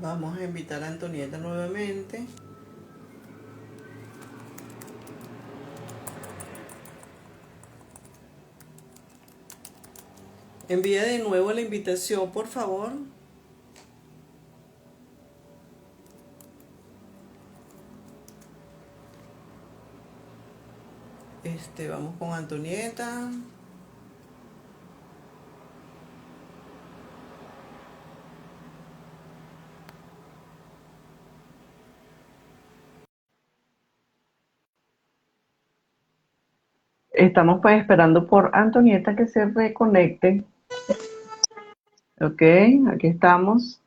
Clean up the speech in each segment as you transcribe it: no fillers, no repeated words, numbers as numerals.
Vamos a invitar a Antonieta nuevamente. Envía de nuevo la invitación, por favor. Vamos con Antonieta. Estamos pues esperando por Antonieta que se reconecte. Ok, aquí estamos.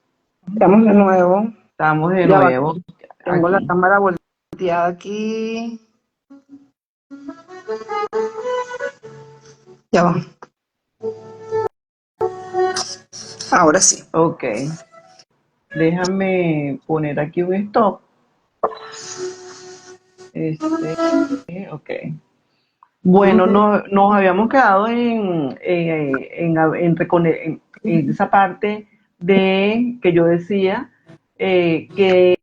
Estamos de nuevo. Estamos de Ya va, nuevo tengo la aquí. cámara volteada aquí. Ya va. Ahora sí. Ok, déjame poner aquí un stop. Ok. Bueno, Ujú. nos habíamos quedado en esa parte de que yo decía que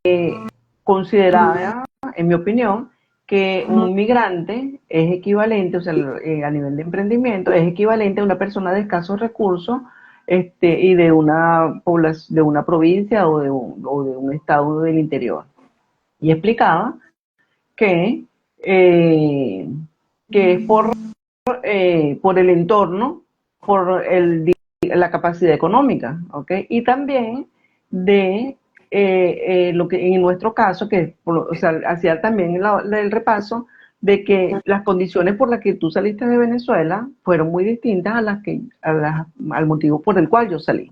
consideraba, en mi opinión, que un migrante es equivalente, o sea, a nivel de emprendimiento, es equivalente a una persona de escasos recursos y de una población, de una provincia o de un estado del interior. Y explicaba que, eh, que es por el entorno, por la capacidad económica, ¿ok? Y también de lo que en nuestro caso, o sea, hacía también el repaso de que las condiciones por las que tú saliste de Venezuela fueron muy distintas al motivo por el cual yo salí.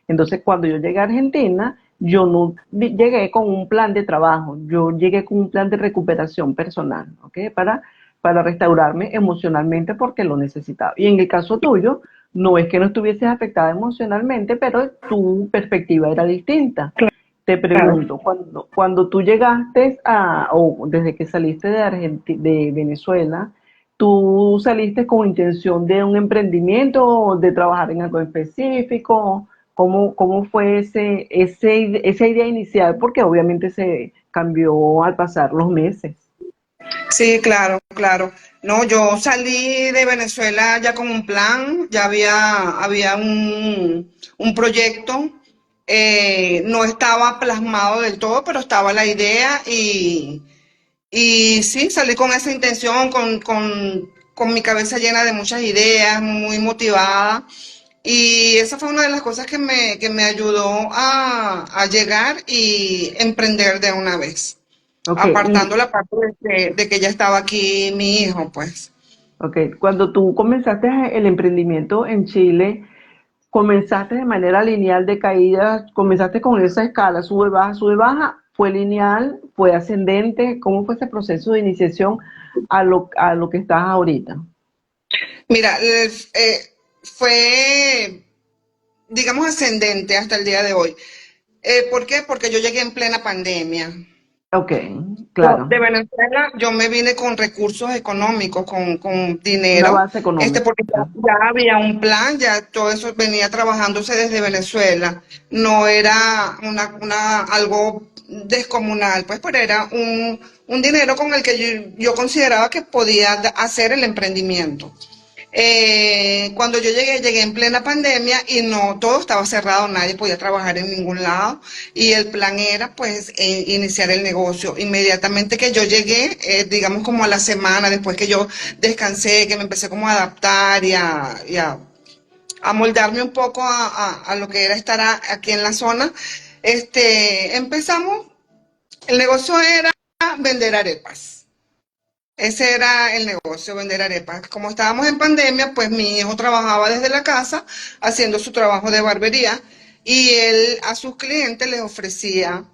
Entonces, cuando yo llegué a Argentina, yo no llegué con un plan de trabajo, yo llegué con un plan de recuperación personal, ¿ok? Para restaurarme emocionalmente porque lo necesitaba. Y en el caso tuyo, no es que no estuvieses afectada emocionalmente, pero tu perspectiva era distinta. Te Claro. pregunto, cuando tú llegaste o desde que saliste de Venezuela, ¿tú saliste con intención de un emprendimiento o de trabajar en algo específico? ¿Cómo fue esa idea inicial? Porque obviamente se cambió al pasar los meses. Sí, claro, claro. No, yo salí de Venezuela ya con un plan, ya había un proyecto. No estaba plasmado del todo, pero estaba la idea y sí, salí con esa intención, con mi cabeza llena de muchas ideas, muy motivada. Y esa fue una de las cosas que me ayudó a llegar y emprender de una vez, Ok, apartando la parte de que ya estaba aquí mi hijo, pues. ok. Cuando tú comenzaste el emprendimiento en Chile, comenzaste de manera lineal de caída, comenzaste con esa escala, sube, baja, fue lineal, fue ascendente. ¿Cómo fue ese proceso de iniciación a lo que estás ahorita? Mira, fue, digamos, ascendente hasta el día de hoy. ¿Por qué? Porque yo llegué en plena pandemia. Ok, De claro, Venezuela yo me vine con recursos económicos, con una dinero, base económica. porque ya había un plan, ya todo eso venía trabajándose desde Venezuela. No era algo descomunal, pues, pero era un dinero con el que yo consideraba que podía hacer el emprendimiento. Cuando yo llegué en plena pandemia y no, todo estaba cerrado, nadie podía trabajar en ningún lado y el plan era pues iniciar el negocio. Inmediatamente que yo llegué, digamos como a la semana después que yo descansé, que me empecé como a adaptar a moldarme un poco a lo que era estar aquí en la zona, empezamos, el negocio era vender arepas. Ese era el negocio, vender arepas. Como estábamos en pandemia, pues mi hijo trabajaba desde la casa haciendo su trabajo de barbería y él a sus clientes les ofrecía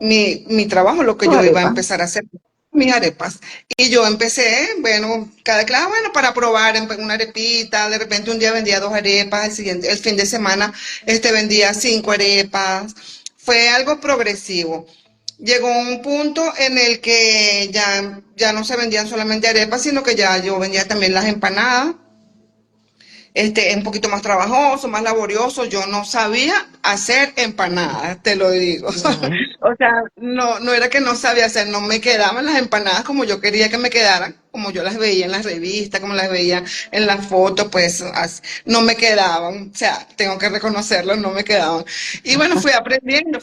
mi trabajo, lo que Tus yo iba a arepas. empezar a hacer, mis arepas. Y yo empecé, bueno, cada clase, bueno, para probar una arepita, de repente un día vendía dos arepas, el fin de semana vendía cinco arepas. Fue algo progresivo. Llegó un punto en el que ya no se vendían solamente arepas, sino que ya yo vendía también las empanadas. es un poquito más trabajoso, más laborioso. Yo no sabía hacer empanadas, te lo digo. Mm. O sea, no era que no sabía hacer, no me quedaban las empanadas como yo quería que me quedaran, como yo las veía en las revistas, como las veía en las fotos, pues no me quedaban. O sea, tengo que reconocerlo, no me quedaban. Y bueno, fui aprendiendo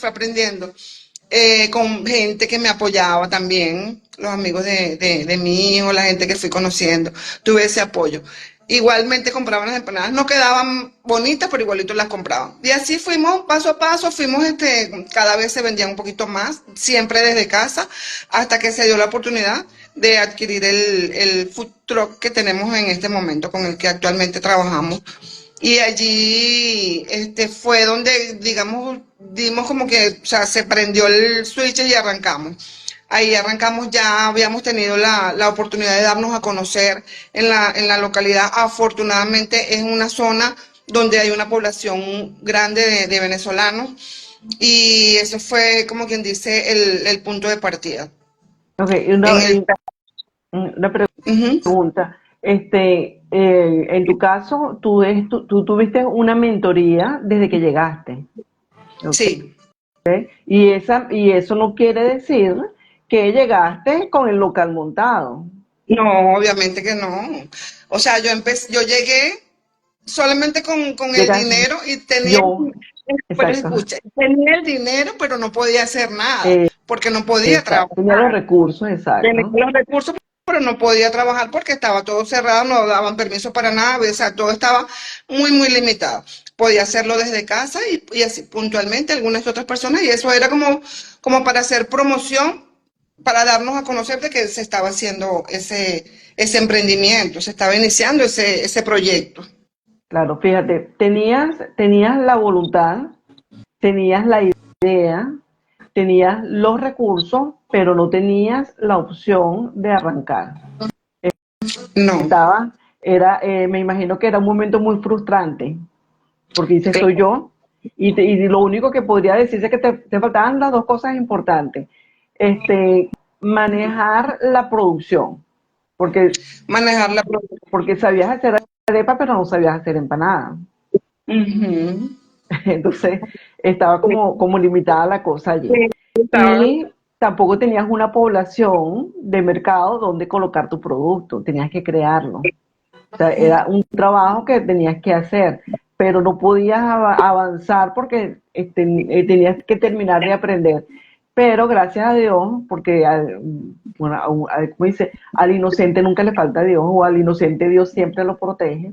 con gente que me apoyaba también, los amigos de mi hijo, la gente que fui conociendo, tuve ese apoyo. Igualmente compraban las empanadas, no quedaban bonitas, pero igualito las compraban. Y así fuimos paso a paso, cada vez se vendían un poquito más, siempre desde casa, hasta que se dio la oportunidad de adquirir el food truck que tenemos en este momento, con el que actualmente trabajamos. Y allí fue donde, digamos, dimos como que, o sea, se prendió el switch y arrancamos. Ahí arrancamos, ya habíamos tenido la oportunidad de darnos a conocer en la localidad. Afortunadamente es una zona donde hay una población grande de venezolanos y eso fue, como quien dice, el punto de partida. Ok, En el, una Ujú. pregunta. En tu caso, tú tuviste una mentoría desde que llegaste, ¿ok? Sí. Y eso no quiere decir que llegaste con el local montado. No, obviamente que no. O sea, yo llegué solamente con el Llegaste, dinero y tenía, yo, pero exacto, escucha, tenía el dinero, pero no podía hacer nada, eh, porque no podía exacto, tenía los trabajar. recursos, Tenía exacto. los recursos, pero no podía trabajar porque estaba todo cerrado, no daban permiso para nada, o sea, todo estaba muy limitado. Podía hacerlo desde casa y así puntualmente algunas otras personas, y eso era como para hacer promoción, para darnos a conocer de que se estaba haciendo ese emprendimiento, se estaba iniciando ese proyecto. Claro, fíjate, tenías la voluntad, tenías la idea, tenías los recursos, pero no tenías la opción de arrancar. No. Estaba, me imagino que era un momento muy frustrante, porque dices, soy yo, y lo único que podría decirse es que te faltaban las dos cosas importantes. Este, manejar la producción, porque, Manejar la producción. porque sabías hacer arepa, pero no sabías hacer empanada. Ujú. Entonces, estaba como limitada la cosa allí. Sí, estaba. Y tampoco tenías una población de mercado donde colocar tu producto, tenías que crearlo. O sea, era un trabajo que tenías que hacer, pero no podías avanzar porque tenías que terminar de aprender. Pero gracias a Dios, porque bueno, como dice, al inocente nunca le falta Dios, o al inocente Dios siempre lo protege.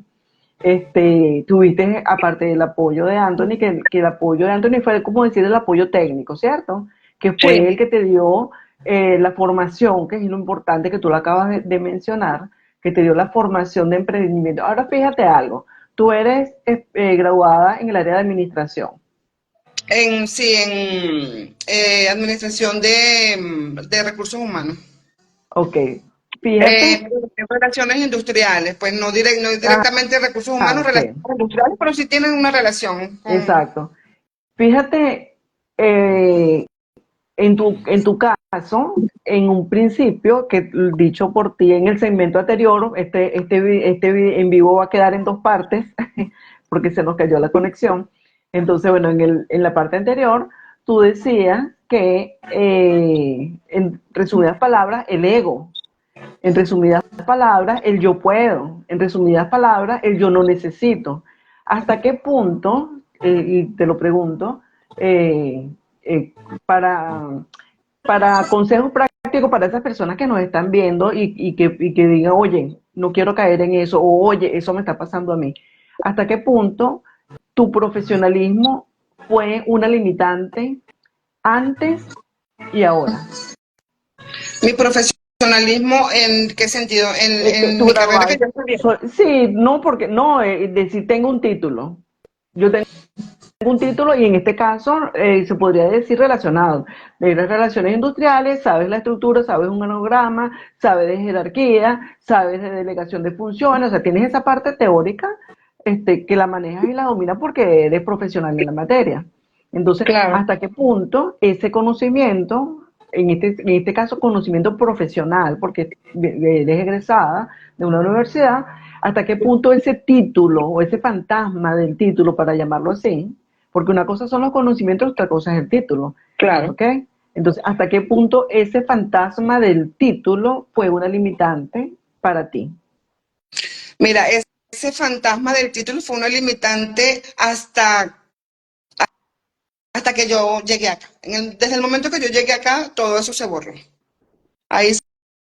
Tuviste, aparte del apoyo de Anthony, que el apoyo de Anthony fue, como decir, el apoyo técnico, ¿cierto? Que fue Sí. el que te dio la formación, que es lo importante que tú lo acabas de mencionar, que te dio la formación de emprendimiento. Ahora fíjate algo, tú eres graduada en el área de administración, Sí, en administración de recursos humanos. ok, fíjate, En relaciones industriales, pues no ah, directamente recursos humanos, ok, relaciones industriales, pero sí tienen una relación con... exacto. Fíjate, eh, en tu caso, en un principio, que dicho por ti en el segmento anterior, en vivo va a quedar en dos partes, porque se nos cayó la conexión. Entonces, bueno, en la parte anterior, tú decías que, en resumidas palabras, el ego, en resumidas palabras, el yo puedo, en resumidas palabras, el yo no necesito. ¿Hasta qué punto, y te lo pregunto, eh, eh, para, para consejos prácticos para esas personas que nos están viendo y que digan, oye, no quiero caer en eso, o oye, eso me está pasando a mí? ¿Hasta qué punto tu profesionalismo fue una limitante antes y ahora? Mi profesionalismo, ¿en qué sentido? En Tu mi carrera que yo graduado. estudié. Sí, no, porque no, decir tengo un título. Yo tengo un título y en este caso se podría decir relacionado. De las relaciones industriales, sabes la estructura, sabes un organograma, sabes de jerarquía, sabes de delegación de funciones, o sea, tienes esa parte teórica que la manejas y la dominas porque eres profesional en la materia. Entonces, Claro. ¿hasta qué punto ese conocimiento en este caso, conocimiento profesional, porque eres egresada de una universidad, hasta qué punto ese título o ese fantasma del título, para llamarlo así, porque una cosa son los conocimientos, otra cosa es el título, Claro. ¿ok? Entonces, ¿hasta qué punto ese fantasma del título fue una limitante para ti? Mira, ese fantasma del título fue una limitante hasta que yo llegué acá. Desde el momento que yo llegué acá, todo eso se borró. Ahí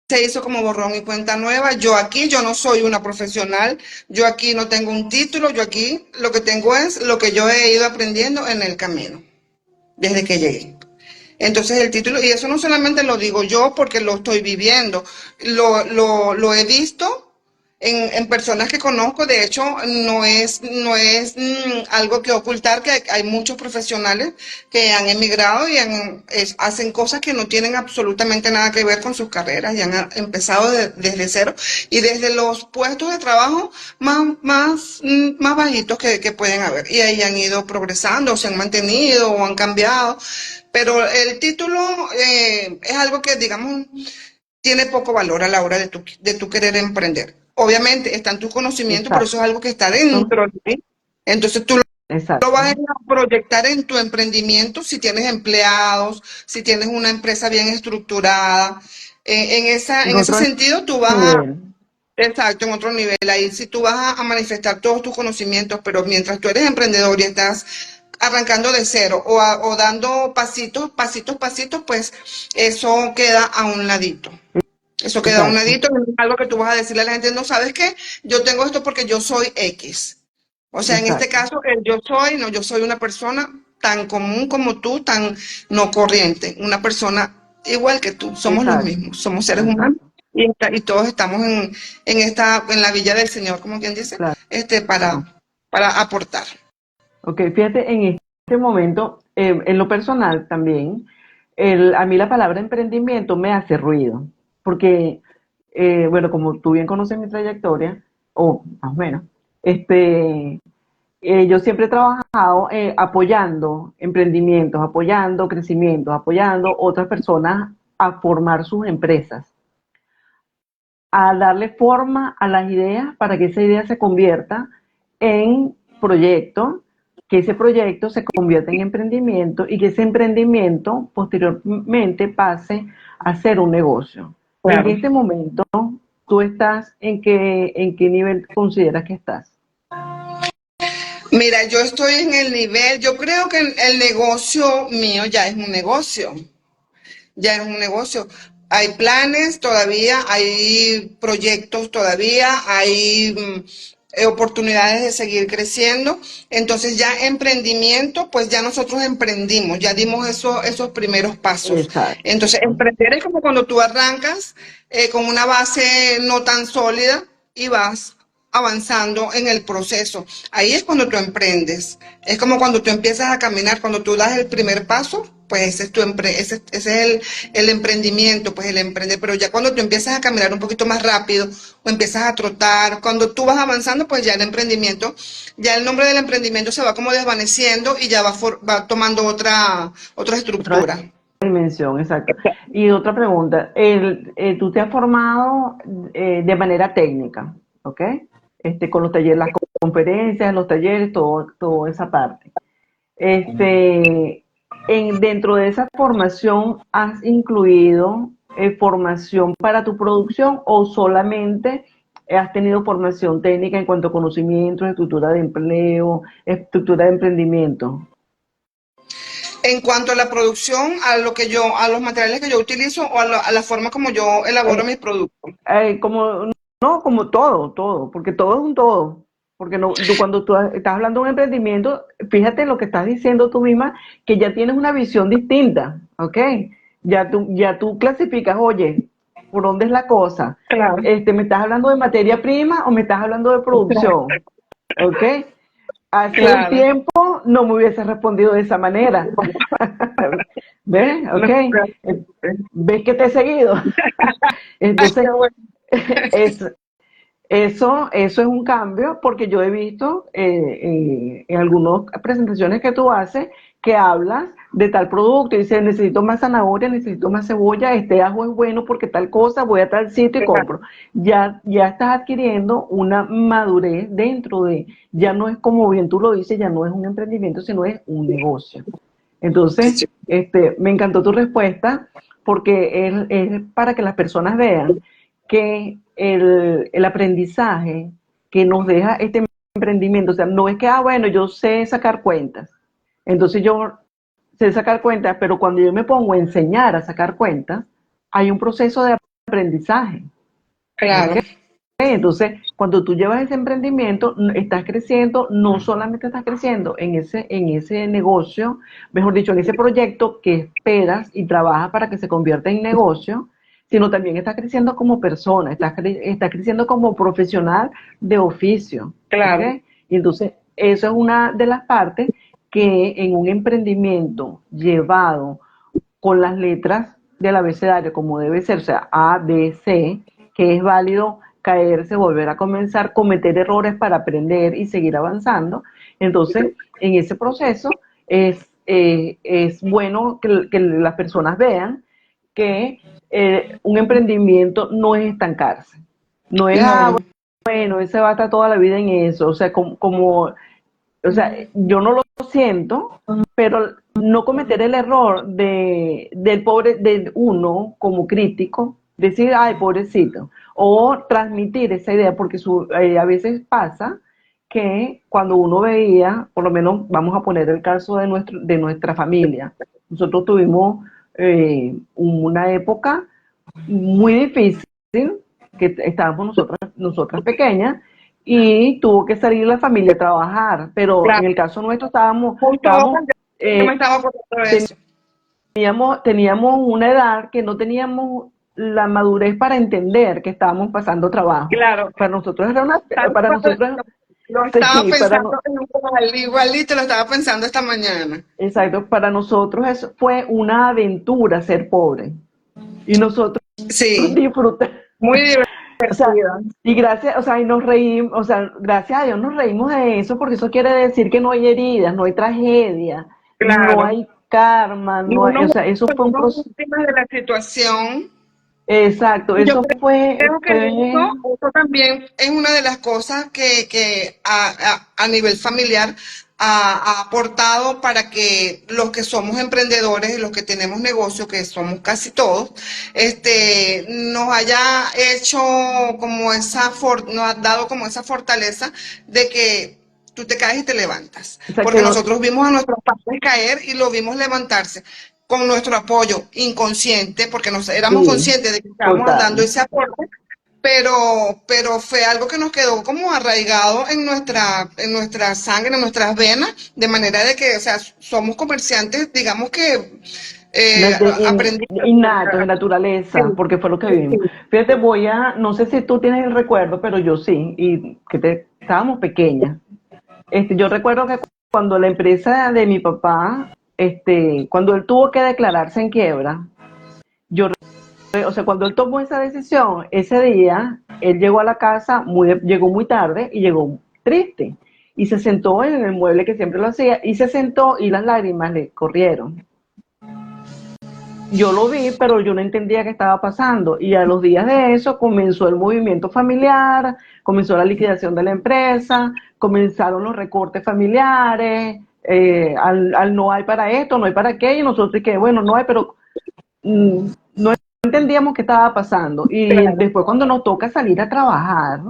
se hizo como borrón y cuenta nueva. Yo aquí, yo no soy una profesional, yo aquí no tengo un título, yo aquí lo que tengo es lo que yo he ido aprendiendo en el camino, desde que llegué. Entonces el título, y eso no solamente lo digo yo porque lo estoy viviendo, lo he visto en personas que conozco. De hecho, no es algo que ocultar, que hay muchos profesionales que han emigrado y hacen cosas que no tienen absolutamente nada que ver con sus carreras y han empezado desde cero y desde los puestos de trabajo más bajitos que pueden haber. Y ahí han ido progresando, o se han mantenido o han cambiado. Pero el título es algo que, digamos, tiene poco valor a la hora de tu querer emprender. Obviamente están tus conocimientos, pero eso Exacto. es algo que está dentro de ti. Entonces tú lo vas Exacto. a proyectar en tu emprendimiento si tienes empleados, si tienes una empresa bien estructurada. En En ese otro sentido, tú vas a, nivel. exacto, en otro nivel. Ahí sí tú vas a manifestar todos tus conocimientos, pero mientras tú eres emprendedor y estás arrancando de cero o dando pasitos, pasitos, pasitos, pues eso queda a un ladito. Eso queda a un Exacto. ladito, no es algo que tú vas a decirle a la gente, no, ¿sabes qué? Yo tengo esto porque yo soy X. O sea, en este Exacto. caso, el yo soy, no, yo soy una persona tan común como tú, tan no corriente, una persona igual que tú, somos los Exacto. mismos, somos seres humanos Exacto. y todos estamos en la villa del Señor, como quien dice, Claro. para aportar. Ok, fíjate, en este momento, en lo personal también, a mí la palabra emprendimiento me hace ruido, porque, bueno, como tú bien conoces mi trayectoria, o más o menos, este, yo siempre he trabajado apoyando emprendimientos, apoyando crecimientos, apoyando otras personas a formar sus empresas, a darle forma a las ideas para que esa idea se convierta en proyecto, que ese proyecto se convierta en emprendimiento y que ese emprendimiento posteriormente pase a ser un negocio. En Claro. este momento, ¿tú estás en qué nivel consideras que estás? Mira, yo estoy en el nivel, yo creo que el negocio mío ya es un negocio. Ya es un negocio. Hay planes todavía, hay proyectos todavía, hay oportunidades de seguir creciendo. Entonces ya emprendimiento, pues ya nosotros emprendimos, ya dimos esos primeros pasos. Entonces Exacto, emprender es como cuando tú arrancas con una base no tan sólida y vas avanzando en el proceso. Ahí es cuando tú emprendes. Es como cuando tú empiezas a caminar, cuando tú das el primer paso, pues ese es el emprendimiento, pues el emprender. Pero ya cuando tú empiezas a caminar un poquito más rápido o empiezas a trotar, cuando tú vas avanzando, pues ya el emprendimiento, ya el nombre del emprendimiento se va como desvaneciendo y ya va tomando otra otra estructura. dimensión, exacto. Y otra pregunta, tú te has formado de manera técnica, ¿ok? Con los talleres, las conferencias, los talleres, toda esa parte. Este, dentro de esa formación, ¿has incluido formación para tu producción o solamente has tenido formación técnica en cuanto a conocimientos, estructura de empleo, estructura de emprendimiento? En cuanto a la producción, a los materiales que yo utilizo o a la forma como yo elaboro Eh, mis productos. como, no, como todo, porque todo es un todo. Porque no, cuando tú estás hablando de un emprendimiento, fíjate lo que estás diciendo tú misma, que ya tienes una visión distinta, ¿ok? Ya tú clasificas, oye, ¿por dónde es la cosa? Claro, ¿Me estás hablando de materia prima o me estás hablando de producción? ¿Ok? Hace un claro. tiempo no me hubiese respondido de esa manera. ¿Ves? No ¿Ok? se ¿Ves que te he seguido? Ay, qué Entonces, bueno. es, eso es un cambio porque yo he visto en algunas presentaciones que tú haces que hablas de tal producto y dices, necesito más zanahoria, necesito más cebolla, este ajo es bueno porque tal cosa, voy a tal sitio y compro. Ya estás adquiriendo una madurez dentro de, ya no es como bien tú lo dices, ya no es un emprendimiento, sino es un negocio. Entonces, me encantó tu respuesta porque es para que las personas vean que el aprendizaje que nos deja este emprendimiento, o sea, no es que, bueno, yo sé sacar cuentas, entonces yo sé sacar cuentas, pero cuando yo me pongo a enseñar a sacar cuentas, hay un proceso de aprendizaje. Claro. ¿Ok? Entonces, cuando tú llevas ese emprendimiento, estás creciendo, no solamente estás creciendo en ese negocio, mejor dicho, en ese proyecto que esperas y trabajas para que se convierta en negocio, sino también estás creciendo como persona, estás creciendo como profesional de oficio. Claro. ¿Ok? Y entonces, eso es una de las partes que en un emprendimiento llevado con las letras del abecedario como debe ser, o sea, A, B, C, que es válido caerse, volver a comenzar, cometer errores para aprender y seguir avanzando. Entonces, en ese proceso es bueno que las personas vean que un emprendimiento no es estancarse, no es, No, bueno, ese va a estar toda la vida en eso, o sea, o sea, yo no lo siento, pero no cometer el error del pobre, de uno como crítico, decir, ay, pobrecito, o transmitir esa idea, porque a veces pasa que cuando uno veía, por lo menos vamos a poner el caso de nuestra familia, nosotros tuvimos una época muy difícil, que estábamos nosotras pequeñas, y tuvo que salir la familia a trabajar, pero en claro. el caso nuestro Justo yo me eh, estaba acordando de eso. teníamos una edad que no teníamos la madurez para entender que estábamos pasando trabajo. Claro. Para nosotros era Tal para cual nosotros, lo estaba sí, pensando igualito lo estaba pensando esta mañana. exacto, para nosotros eso fue una aventura ser pobre. Y nosotros Sí, disfrutamos. muy O sea, divertida. y gracias, o sea, y nos reímos, o sea, gracias a Dios nos reímos de eso, porque eso quiere decir que no hay heridas, no hay tragedia, no Claro. hay karma, Y no hay, o sea, eso fue un unos proceso. víctimas de la situación. Exacto, Yo eso creo que fue, eso también es una de las cosas que a nivel familiar ha aportado para que los que somos emprendedores y los que tenemos negocio, que somos casi todos, nos haya hecho como nos ha dado como esa fortaleza de que tú te caes y te levantas. o sea, Porque nosotros vimos a nuestros padres caer y lo vimos levantarse con nuestro apoyo inconsciente, porque nos éramos sí, conscientes de que estábamos dando total. ese aporte, pero fue algo que nos quedó como arraigado en nuestra sangre, en nuestras venas, de manera de que, o sea, somos comerciantes, digamos que aprendidos. Innatos, de naturaleza, Sí, porque fue lo que sí, vivimos. Fíjate, no sé si tú tienes el recuerdo, pero yo sí, y estábamos pequeñas. Yo recuerdo que cuando la empresa de mi papá, cuando él tuvo que declararse en quiebra, o sea, cuando él tomó esa decisión, ese día, él llegó a la casa, llegó muy tarde y llegó triste. Y se sentó en el mueble que siempre lo hacía, y se sentó y las lágrimas le corrieron. Yo lo vi, pero yo no entendía qué estaba pasando. Y a los días de eso comenzó el movimiento familiar, comenzó la liquidación de la empresa, comenzaron los recortes familiares, al no hay para esto, no hay para aquello, y nosotros que bueno, no hay, pero no entendíamos qué estaba pasando. Y claro. después cuando nos toca salir a trabajar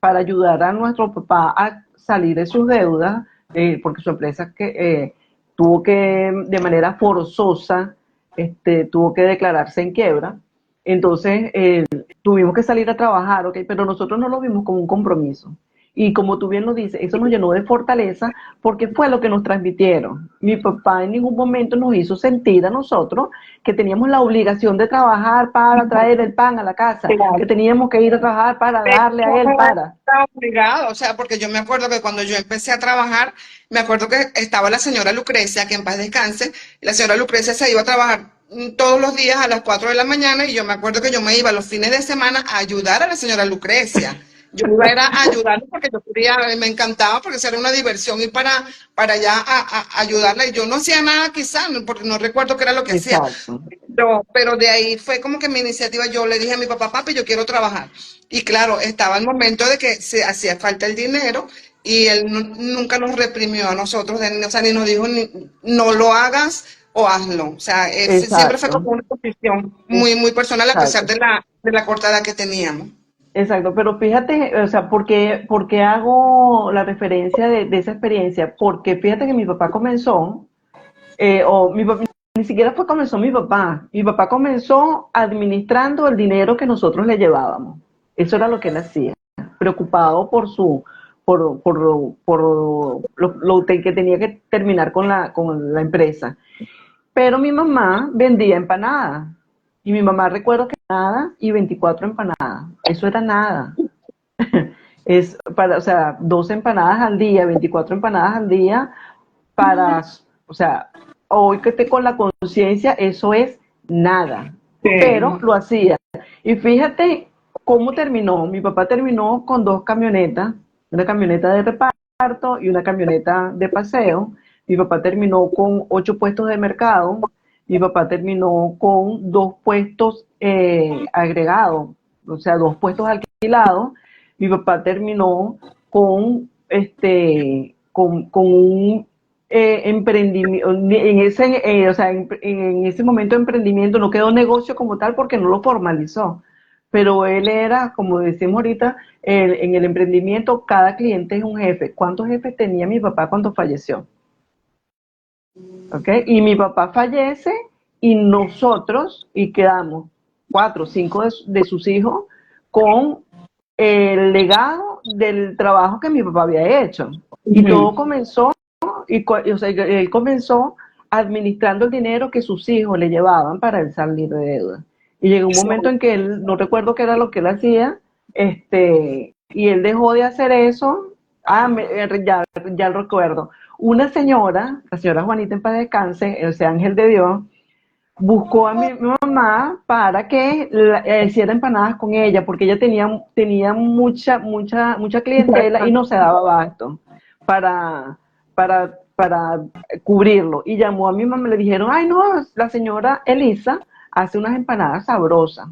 para ayudar a nuestro papá a salir de sus deudas, porque su empresa tuvo que, de manera forzosa, tuvo que declararse en quiebra. Entonces, tuvimos que salir a trabajar, ¿ok? Pero nosotros no lo vimos como un compromiso. Y como tú bien lo dices, eso nos llenó de fortaleza porque fue lo que nos transmitieron. Mi papá en ningún momento nos hizo sentir a nosotros que teníamos la obligación de trabajar para traer el pan a la casa, que Claro. teníamos que ir a trabajar para darle a él para. Estaba obligado, o sea, porque yo me acuerdo que cuando yo empecé a trabajar, me acuerdo que estaba la señora Lucrecia, que en paz descanse, y la señora Lucrecia se iba a trabajar todos los días a las 4 de la mañana y yo me acuerdo que yo me iba los fines de semana a ayudar a la señora Lucrecia. Yo iba era a ayudarla porque yo quería, me encantaba porque eso era una diversión ir para allá a ayudarla. Y yo no hacía nada quizás, porque no recuerdo qué era lo que hacía. Exacto, Pero de ahí fue como que mi iniciativa, yo le dije a mi papá, papi, yo quiero trabajar. Y claro, estaba el momento de que se hacía falta el dinero y él nunca nos reprimió a nosotros, o sea, ni nos dijo, no lo hagas o hazlo. O sea, siempre fue como exacto, una posición muy, muy personal a pesar exacto. de la corta edad que teníamos. Exacto, pero fíjate, o sea, por qué hago la referencia de esa experiencia? Porque fíjate que mi papá comenzó, ni siquiera fue comenzó mi papá comenzó administrando el dinero que nosotros le llevábamos. Eso era lo que él hacía, preocupado por lo que tenía que terminar con la empresa. Pero mi mamá vendía empanadas. Y mi mamá recuerdo que nada y 24 empanadas. Eso era nada. O sea, 12 empanadas al día, 24 empanadas al día para, o sea, hoy que esté con la conciencia, eso es nada. Pero Sí. lo hacía. Y fíjate cómo terminó. Mi papá terminó con dos camionetas, una camioneta de reparto y una camioneta de paseo. Mi papá terminó con 8 puestos de mercado. Mi papá terminó con 2 puestos agregados, o sea, 2 puestos alquilados. Mi papá terminó con un emprendimiento, o sea, en ese momento de emprendimiento no quedó negocio como tal porque no lo formalizó, pero él era, como decimos ahorita, en el emprendimiento cada cliente es un jefe. ¿Cuántos jefes tenía mi papá cuando falleció? ¿Ok? Y mi papá fallece y quedamos 4 o 5 de sus hijos con el legado del trabajo que mi papá había hecho. Y todo Ujú. comenzó o sea, él comenzó administrando el dinero que sus hijos le llevaban para él salir de deuda. Y llegó un momento en que él, no recuerdo qué era lo que él hacía, y él dejó de hacer eso. Ya lo recuerdo. Una señora, la señora Juanita en paz descanse, ese ángel de Dios, buscó a mi mamá para que hiciera empanadas con ella, porque ella tenía mucha clientela y no se daba abasto para, para cubrirlo. Y llamó a mi mamá, le dijeron, ay no, la señora Elisa hace unas empanadas sabrosas.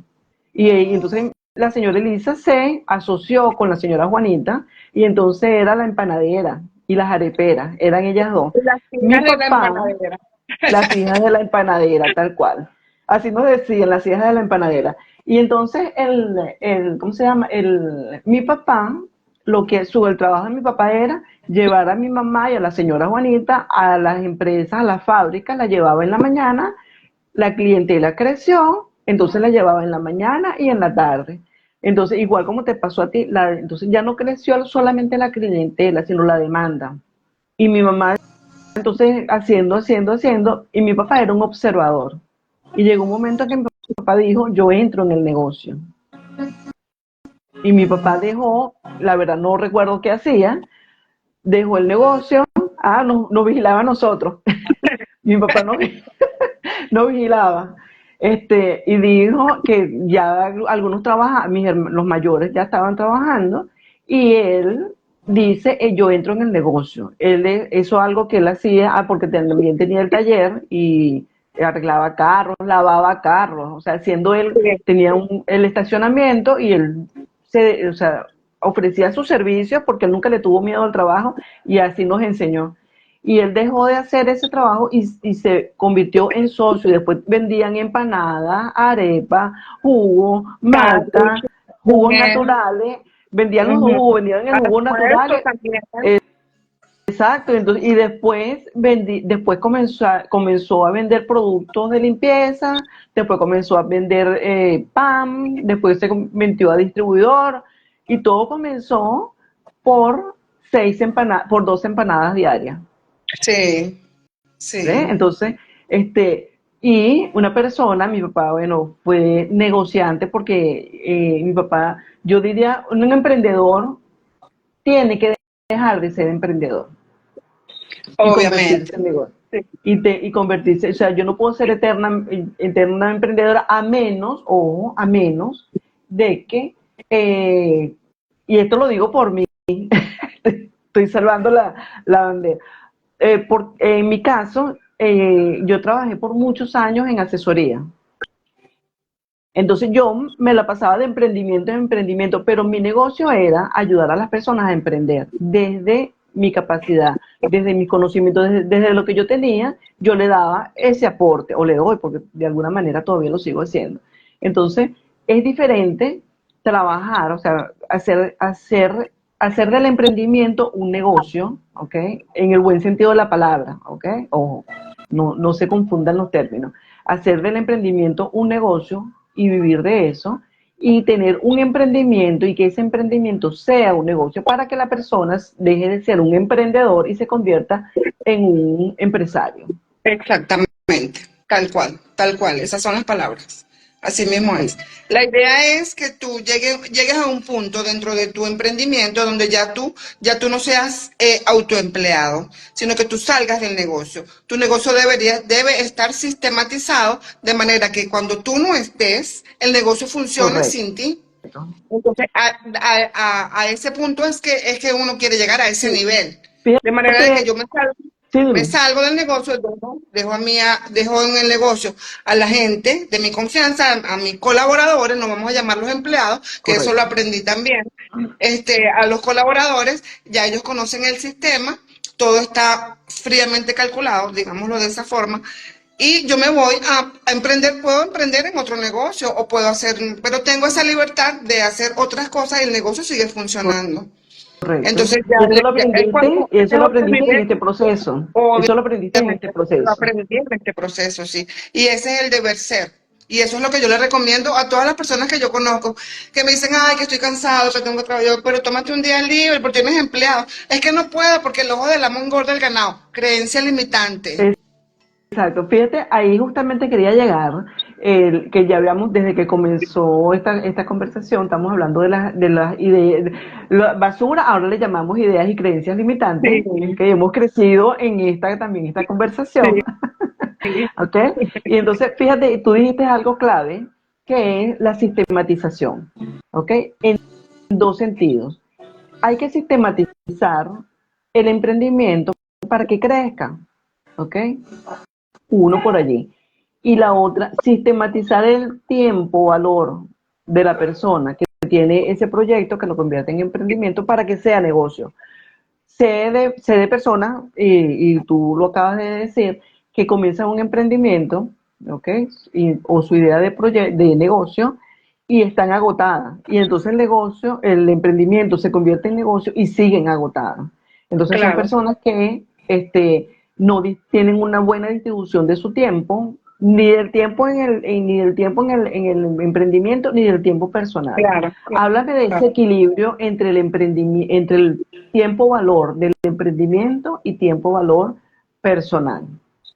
Y entonces la señora Elisa se asoció con la señora Juanita y entonces era la empanadera y las areperas, eran ellas dos. Las Mi hijas de la papá, empanadera. las hijas de la empanadera, tal cual. Así nos decían, las hijas de la empanadera. Y entonces ¿cómo se llama? Mi papá, el trabajo de mi papá era llevar a mi mamá y a la señora Juanita a las empresas, a las fábricas, la llevaba en la mañana, la clientela creció, entonces la llevaba en la mañana y en la tarde. Entonces, igual como te pasó a ti, entonces ya no creció solamente la clientela, sino la demanda. Y mi mamá entonces haciendo, y mi papá era un observador. Y llegó un momento que mi papá dijo, yo entro en el negocio. Y mi papá dejó, la verdad no recuerdo qué hacía, dejó el negocio, no vigilaba a nosotros. Mi papá no vigilaba. Y dijo que ya algunos los mayores ya estaban trabajando, y él dice, yo entro en el negocio. Eso es algo que él hacía, porque también tenía el taller y arreglaba carros, lavaba carros, o sea, siendo él, tenía el estacionamiento y él o sea, ofrecía sus servicios porque él nunca le tuvo miedo al trabajo y así nos enseñó. Y él dejó de hacer ese trabajo y se convirtió en socio, y después vendían empanadas, arepa, jugo, malta, jugos También, naturales, vendían los ujú. jugos, vendían el jugo Almuerzo naturales. también. Exacto, entonces, y después comenzó a vender productos de limpieza, después comenzó a vender pan, después se metió a distribuidor, y todo comenzó por por 2 empanadas diarias. Sí, ¿Ves? sí. Entonces, y una persona, mi papá, bueno, fue negociante porque mi papá, yo diría, un emprendedor tiene que dejar de ser emprendedor y convertirse Obviamente. en negocio. Sí. Y convertirse, o sea, yo no puedo ser eterna emprendedora a menos de que y esto lo digo por mí, estoy salvando la bandera. En mi caso, yo trabajé por muchos años en asesoría. Entonces yo me la pasaba de emprendimiento en emprendimiento, pero mi negocio era ayudar a las personas a emprender desde mi capacidad, desde mi conocimiento, desde lo que yo tenía, yo le daba ese aporte, o le doy, porque de alguna manera todavía lo sigo haciendo. Entonces, es diferente trabajar, o sea, hacer del emprendimiento un negocio, ¿ok? En el buen sentido de la palabra, ¿ok? Ojo, no se confundan los términos. Hacer del emprendimiento un negocio y vivir de eso, y tener un emprendimiento y que ese emprendimiento sea un negocio para que la persona deje de ser un emprendedor y se convierta en un empresario. Exactamente, tal cual, esas son las palabras. Así mismo es. La idea es que tú llegues a un punto dentro de tu emprendimiento donde ya tú no seas autoempleado, sino que tú salgas del negocio. Tu negocio debe estar sistematizado de manera que cuando tú no estés, el negocio funcione Correcto. sin ti. Entonces, a ese punto es que uno quiere llegar a ese Sí. nivel. De manera de que Fíjate, yo sí, me dime. salgo del negocio, dejo en el negocio a la gente de mi confianza, a mis colaboradores, no vamos a llamarlos empleados, que eso lo Correcto. aprendí también. A los colaboradores, ya ellos conocen el sistema, todo está fríamente calculado, digámoslo de esa forma, y yo me voy a emprender, puedo emprender en otro negocio o puedo hacer, pero tengo esa libertad de hacer otras cosas y el negocio sigue funcionando. Correcto. Entonces, Y eso lo cuando aprendiste, ese eso es lo otro aprendiste en nivel, este proceso. Eso lo aprendiste en este obviamente, lo proceso. aprendí en este proceso, sí. Y ese es el deber ser. Y eso es lo que yo le recomiendo a todas las personas que yo conozco, que me dicen, ay, que estoy cansado, que tengo trabajo, pero tómate un día libre porque tienes empleado. Es que no puedo porque el ojo del amo engorda el ganado. Creencia limitante. Exacto, fíjate, ahí justamente quería llegar, que ya habíamos, desde que comenzó esta conversación, estamos hablando de las ideas, la basura, ahora le llamamos ideas y creencias Sí, limitantes, que hemos crecido en esta conversación, sí, sí. ¿ok? Y entonces, fíjate, tú dijiste algo clave, que es la sistematización, ¿ok? En dos sentidos. Hay que sistematizar el emprendimiento para que crezca, ¿ok? Uno por allí. Y la otra, sistematizar el tiempo, valor de la persona que tiene ese proyecto, que lo convierte en emprendimiento para que sea negocio. Sé de personas, y tú lo acabas de decir, que comienzan un emprendimiento, ¿ok? O su idea de negocio, y están agotadas. Y entonces el emprendimiento se convierte en negocio y siguen agotadas. Entonces son Claro, personas que no tienen una buena distribución de su tiempo, ni del tiempo ni del tiempo en el emprendimiento, ni del tiempo personal. claro, Háblame de ese claro. equilibrio entre el tiempo valor del emprendimiento y tiempo valor personal.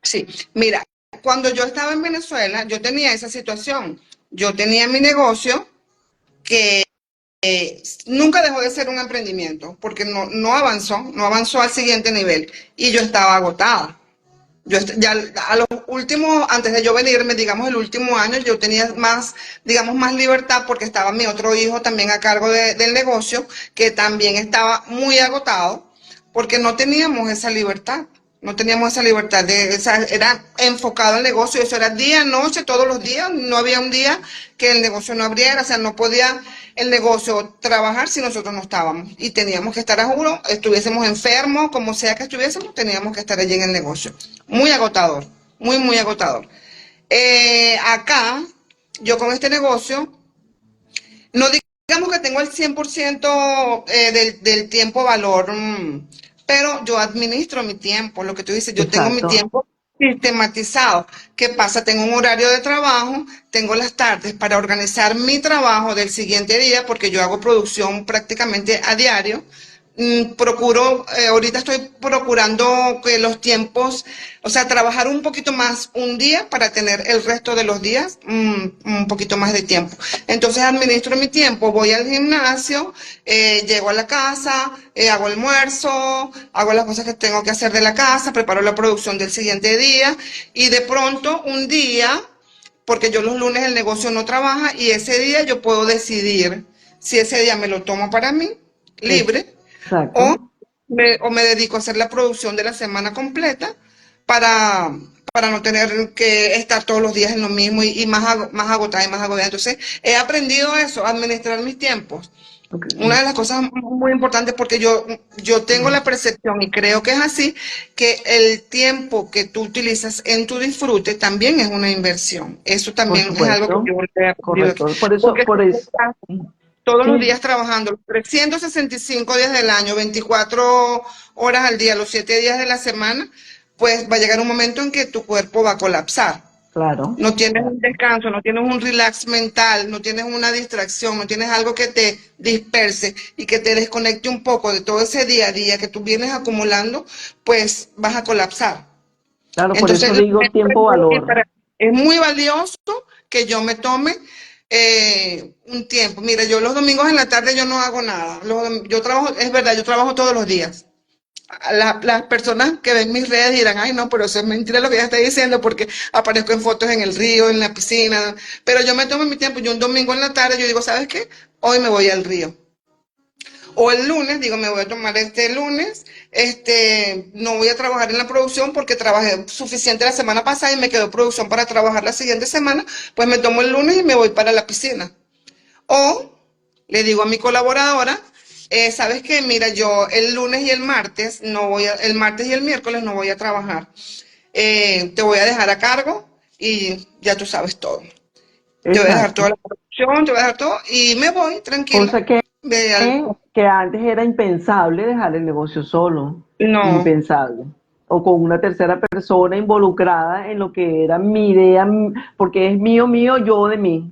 Sí, mira, cuando yo estaba en Venezuela, yo tenía esa situación. Yo tenía mi negocio que nunca dejó de ser un emprendimiento porque no avanzó al siguiente nivel y yo estaba agotada. Ya a los últimos, antes de yo venirme, digamos el último año, yo tenía más, digamos, más libertad porque estaba mi otro hijo también a cargo del negocio, que también estaba muy agotado porque no teníamos esa libertad. No teníamos esa libertad era enfocado al negocio, eso era día, noche, todos los días, no había un día que el negocio no abriera, o sea, no podía el negocio trabajar si nosotros no estábamos y teníamos que estar a juro, estuviésemos enfermos, como sea que estuviésemos, teníamos que estar allí en el negocio. Muy agotador, muy, muy agotador. Acá, yo con este negocio, no digamos que tengo el 100% del tiempo valor, pero yo administro mi tiempo, lo que tú dices, yo tengo mi Exacto. tiempo sistematizado. ¿Qué pasa? Tengo un horario de trabajo, tengo las tardes para organizar mi trabajo del siguiente día, porque yo hago producción prácticamente a diario. Ahorita estoy procurando que los tiempos, o sea, trabajar un poquito más un día para tener el resto de los días un poquito más de tiempo. Entonces administro mi tiempo, voy al gimnasio, llego a la casa, hago almuerzo, hago las cosas que tengo que hacer de la casa, preparo la producción del siguiente día y de pronto un día, porque yo los lunes el negocio no trabaja y ese día yo puedo decidir si ese día me lo tomo para mí libre, o Exacto. o me dedico a hacer la producción de la semana completa para, para no tener que estar todos los días en lo mismo y más, más agotada y más agobiada. Entonces, he aprendido eso, a administrar mis tiempos. Ok. Una de las cosas muy importantes, porque yo tengo la percepción, y creo que es así, que el tiempo que tú utilizas en tu disfrute también es una inversión. Eso Por también es algo que supuesto, yo he aprendido aquí. correcto. Por eso, Porque si por tú eso. estás todos los Sí, días trabajando, los 365 días del año, 24 horas al día, los 7 días de la semana, pues va a llegar un momento en que tu cuerpo va a colapsar. claro, No tienes claro, un descanso, no tienes un relax mental, no tienes una distracción, no tienes algo que te disperse y que te desconecte un poco de todo ese día a día que tú vienes acumulando, pues vas a colapsar. claro, por Entonces, eso digo tiempo valor. es muy valioso que yo me tome un tiempo. Mira, yo los domingos en la tarde yo no hago nada. Yo trabajo, es verdad, yo trabajo todos los días. Las personas que ven mis redes dirán, ay no, pero eso es mentira lo que ella está diciendo porque aparezco en fotos en el río, en la piscina, pero yo me tomo mi tiempo, yo un domingo en la tarde, yo digo, ¿sabes qué? Hoy me voy al río. O el lunes, digo, me voy a tomar este lunes, no voy a trabajar en la producción porque trabajé suficiente la semana pasada y me quedó producción para trabajar la siguiente semana, pues me tomo el lunes y me voy para la piscina. O le digo a mi colaboradora, ¿sabes qué? Mira, yo el lunes y el martes no voy a, el martes y el miércoles no voy a trabajar. Te voy a dejar a cargo y ya tú sabes todo. Te voy a dejar toda Exacto. la producción, te voy a dejar todo y me voy tranquila. Cosa que, Ve al- que antes era impensable dejar el negocio solo, No, impensable. O con una tercera persona involucrada en lo que era mi idea, porque es mío, mío, yo de mí.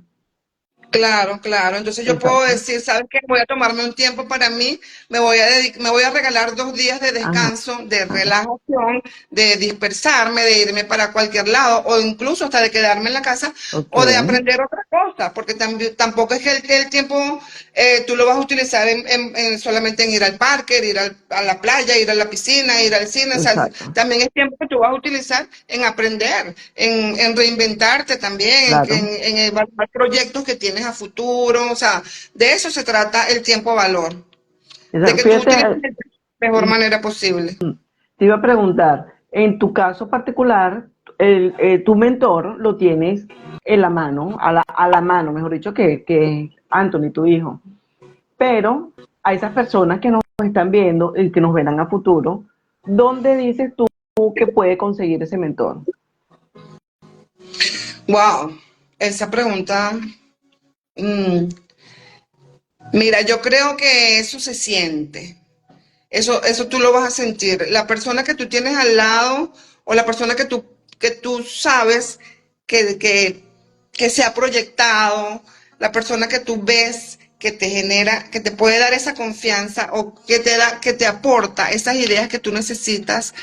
claro, claro. Entonces yo puedo Exacto. decir, ¿sabes qué? Voy a tomarme un tiempo para mí, me voy a regalar 2 días de Ajá, descanso, de ajá. relajación, de dispersarme, de irme para cualquier lado, o incluso hasta de quedarme en la casa, Ok, o de aprender otra cosa, porque tampoco es que el tiempo tú lo vas a utilizar solamente en ir al parque, a la playa, ir a la piscina, ir al cine, o sea, exacto. también es tiempo que tú vas a utilizar en aprender, en reinventarte también, Claro. en evaluar proyectos que tienes a futuro, o sea, de eso se trata el tiempo valor, de que tú Fíjate, utilices de la mejor manera posible. te iba a preguntar, en tu caso particular, tu mentor lo tienes en la mano, a la mano, mejor dicho, que Anthony, tu hijo. Pero a esas personas que nos están viendo y que nos verán a futuro, ¿dónde dices tú que puede conseguir ese mentor? Wow, esa pregunta, mm, mira, yo creo que eso se siente. Eso tú lo vas a sentir. La persona que tú tienes al lado o la persona que tú sabes que, que, que se ha proyectado, la persona que tú ves que te genera, que te puede dar esa confianza o que te aporta esas ideas que tú necesitas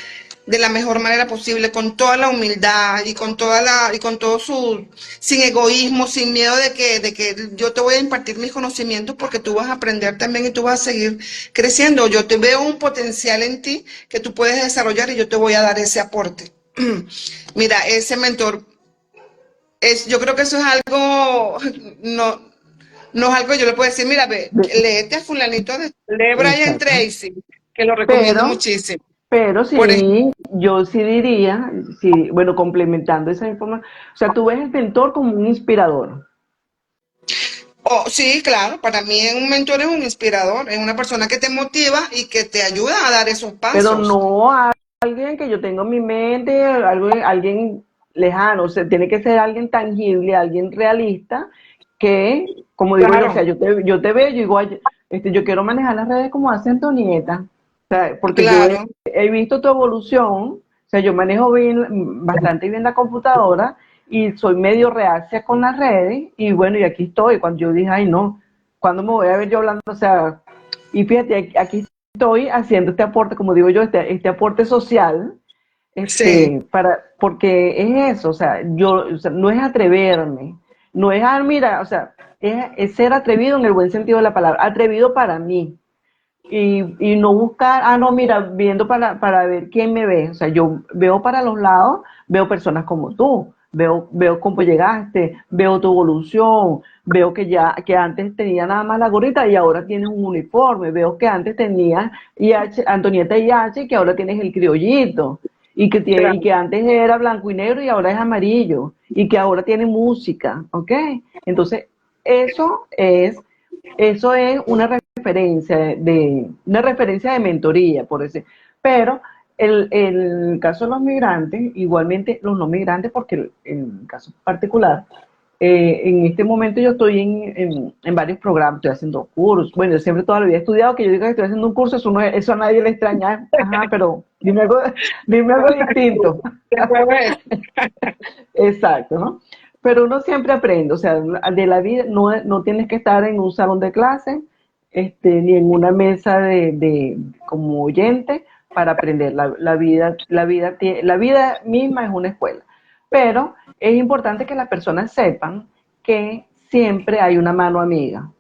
de la mejor manera posible, con toda la humildad y con todo su, sin egoísmo, sin miedo de que yo te voy a impartir mis conocimientos porque tú vas a aprender también y tú vas a seguir creciendo. Yo te veo un potencial en ti que tú puedes desarrollar y yo te voy a dar ese aporte. Mira, ese mentor yo creo que eso es algo, no, no es algo que yo le puedo decir, mira, ve, De- léete a fulanito lee Brian exacto. Tracy, que lo recomiendo Pero, muchísimo. pero Por ejemplo, sí, yo sí diría, sí, bueno, complementando esa información, o sea, tú ves el mentor como un inspirador, oh, sí, claro, para mí un mentor es un inspirador, es una persona que te motiva y que te ayuda a dar esos pero pasos. no a alguien que yo tengo en mi mente, alguien lejano, o sea, tiene que ser alguien tangible, alguien realista, que, como digo yo, o sea, Claro, yo te veo, yo digo, "Ay, yo quiero manejar las redes como hace Antonieta, o sea, porque claro, he visto tu evolución, o sea, yo manejo bien, bastante bien la computadora y soy medio reacia con las redes, y bueno, y aquí estoy, cuando yo dije, ay no, ¿cuándo me voy a ver yo hablando? O sea, y fíjate, aquí estoy haciendo este aporte, como digo yo, este aporte social, sí, porque es eso, o sea, o sea, no es atreverme, no es, mira, o sea, es ser atrevido en el buen sentido de la palabra, atrevido para mí, y no buscar, ah, no, mira, viendo para ver quién me ve. O sea, yo veo para los lados, veo personas como tú, veo cómo llegaste, veo tu evolución, veo que antes tenía nada más la gorrita y ahora tienes un uniforme, veo que antes tenías Antonieta IH y que ahora tienes el criollito. Y Claro. que antes era blanco y negro y ahora es amarillo, y que ahora tiene música, ¿ok? Entonces, eso es, eso es una referencia de mentoría, por decir. Pero el caso de los migrantes, igualmente los no migrantes, porque el caso particular, en este momento yo estoy en varios programas, estoy haciendo cursos. Bueno, yo siempre toda la vida he estudiado, que yo diga que estoy haciendo un curso, eso, eso a nadie le extraña. Ajá, pero dime algo distinto. Después de Exacto, ¿no? Pero uno siempre aprende, o sea, de la vida no tienes que estar en un salón de clase, ni en una mesa como oyente para aprender. La vida misma es una escuela. Pero es importante que las personas sepan que siempre hay una mano amiga.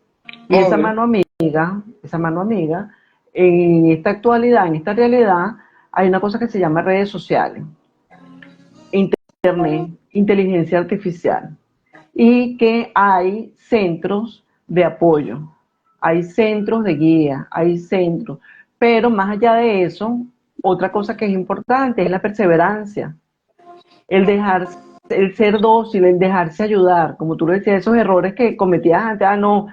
Y obvio. esa mano amiga, en esta actualidad, en esta realidad, hay una cosa que se llama redes sociales, internet, inteligencia artificial, y que hay centros de apoyo, hay centros de guía, hay centros, pero más allá de eso, otra cosa que es importante es la perseverancia, el dejarse, el ser dócil, el dejarse ayudar, como tú lo decías, esos errores que cometías antes, ah, no,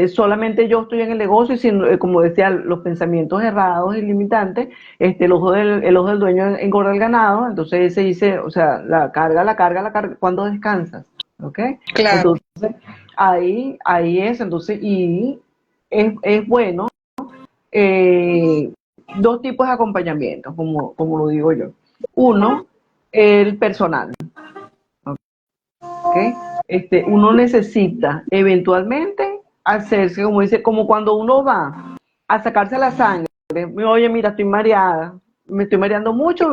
solamente yo estoy en el negocio y como decía, los pensamientos errados y limitantes, el ojo del dueño engorda el ganado, entonces se dice, o sea, la carga, ¿cuándo descansas? ¿Ok? Claro. Entonces, ahí es, entonces, y es bueno, eh, dos tipos de acompañamiento, como lo digo yo. Uno, el personal, ¿ok? Uno necesita eventualmente hacerse, como dice, como cuando uno va a sacarse la sangre, oye, mira, estoy mareada, me estoy mareando mucho,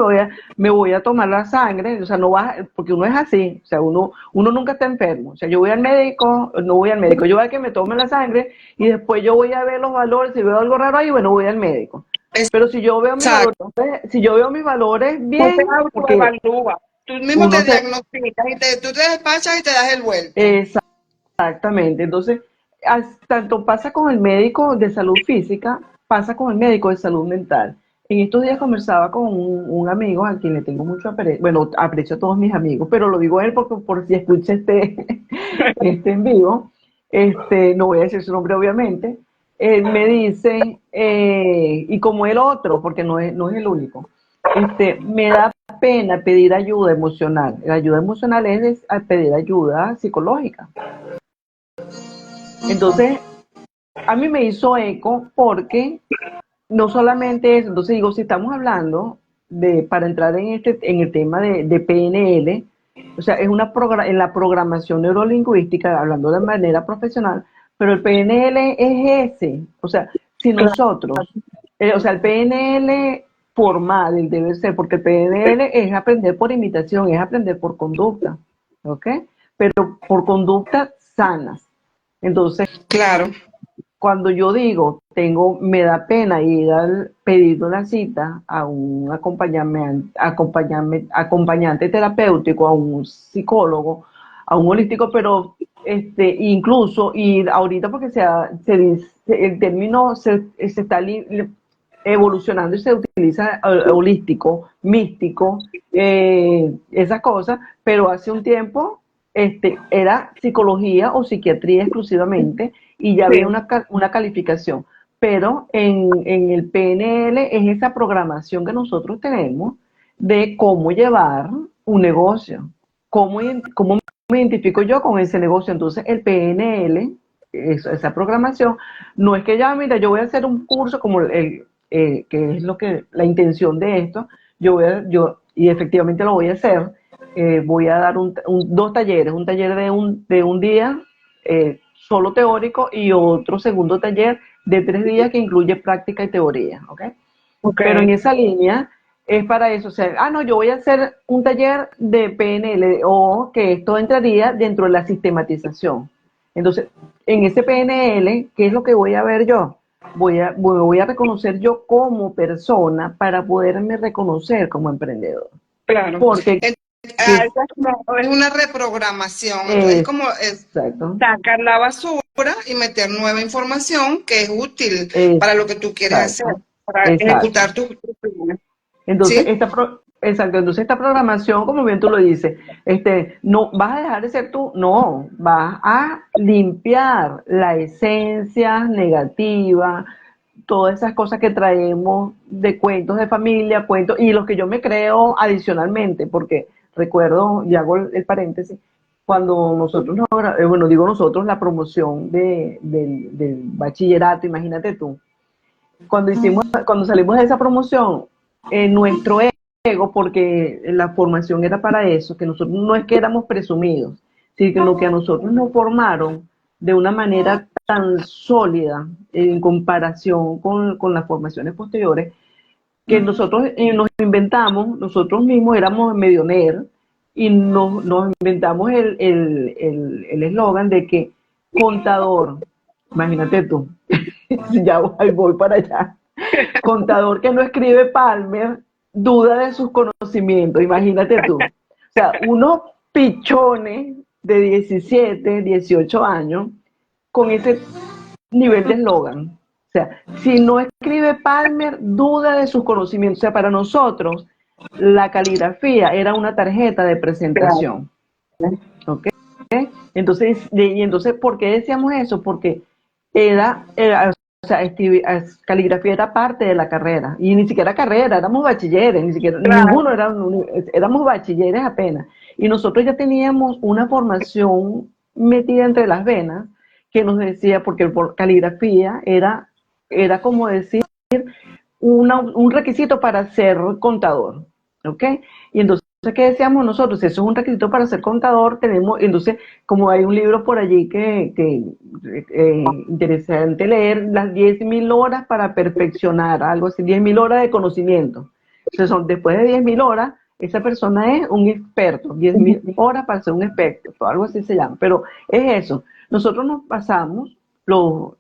me voy a tomar la sangre, o sea, no va, porque uno es así, o sea, uno nunca está enfermo, o sea, yo voy al médico, no voy al médico, yo voy a que me tome la sangre y después yo voy a ver los valores, si veo algo raro ahí, bueno, voy al médico. Pero Exacto. si yo veo mis valores No te bien, porque autoevalúas. Tú mismo uno te se, diagnosticas y tú te despachas y te das el vuelto. exactamente. Entonces, tanto pasa con el médico de salud física, pasa con el médico de salud mental. En estos días conversaba con un amigo a quien le tengo mucho aprecio, bueno, aprecio a todos mis amigos, pero lo digo a él porque por si escucha este en vivo, no voy a decir su nombre obviamente, él me dice, y como el otro, porque no es el único, me da pena pedir ayuda emocional. La ayuda emocional es pedir ayuda psicológica. Entonces, a mí me hizo eco porque no solamente eso, entonces digo, si estamos hablando para entrar en el tema de PNL, o sea, en la programación neurolingüística, hablando de manera profesional, pero el PNL es ese, o sea, si nosotros, o sea, el PNL formal, el debe ser, porque el PNL es aprender por imitación, es aprender por conducta, ¿ok? Pero por conductas sanas. Entonces, Claro. cuando yo digo, me da pena pedir una cita a un acompañante terapéutico, a un psicólogo, a un holístico, pero incluso, y ahorita porque el término se está evolucionando y se utiliza holístico, místico, esas cosas, pero hace un tiempo era psicología o psiquiatría exclusivamente y ya había Sí. una calificación. Pero en el PNL es esa programación que nosotros tenemos de cómo llevar un negocio, cómo me identifico yo con ese negocio. Entonces el PNL, esa programación, no es que ya, mira, yo voy a hacer un curso como que es la intención de esto, y efectivamente lo voy a hacer, voy a dar dos talleres, un taller de un día solo teórico y otro segundo taller de 3 días que incluye práctica y teoría, ¿ok? Ok. Pero en esa línea es para eso, o sea, no, yo voy a hacer un taller de PNL o que esto entraría dentro de la sistematización. Entonces, en ese PNL, ¿qué es lo que voy a ver yo? me voy a reconocer yo como persona para poderme reconocer como emprendedor. Claro. Porque Ah, que es una reprogramación, es es, como exacto, sacar la basura y meter nueva información que es útil para lo que tú quieres hacer, exacto, para exacto. ejecutar tus planes. Entonces, ¿Sí? exacto, entonces esta programación, como bien tú lo dices, no vas a dejar de ser tú, no, vas a limpiar la esencia negativa, todas esas cosas que traemos de cuentos de familia, cuentos, y los que yo me creo adicionalmente, porque recuerdo, y hago el paréntesis, cuando nosotros, bueno, digo nosotros, la promoción del bachillerato, imagínate tú, cuando salimos de esa promoción, nuestro ego, porque la formación era para eso, que nosotros no es que éramos presumidos, sino que a nosotros nos formaron de una manera tan sólida en comparación con las formaciones posteriores, que nosotros nos inventamos, nosotros mismos éramos medio nerd, y nos inventamos el eslogan de que contador, imagínate tú, ya voy para allá. Contador que no escribe Palmer duda de sus conocimientos, imagínate tú. O sea, unos pichones de 17, 18 años con ese nivel de eslogan. O sea, si no escribe Palmer, duda de sus conocimientos. O sea, para nosotros, la caligrafía era una tarjeta de Claro, presentación. ¿Ok? Entonces, ¿por qué decíamos eso? Porque o sea, caligrafía era parte de la carrera, y ni siquiera carrera, éramos bachilleres, ni siquiera, ninguno claro, era, éramos bachilleres apenas, y nosotros ya teníamos una formación metida entre las venas, que nos decía, porque por caligrafía era como decir un requisito para ser contador, ¿ok? Y entonces, ¿qué decíamos nosotros? Si eso es un requisito para ser contador, entonces, como hay un libro por allí que interesante leer, las 10.000 horas para perfeccionar, algo así, 10.000 horas de conocimiento. Entonces, después de 10.000 horas, esa persona es un experto, 10.000 horas para ser un experto, algo así se llama, pero es eso. Nosotros nos pasamos los,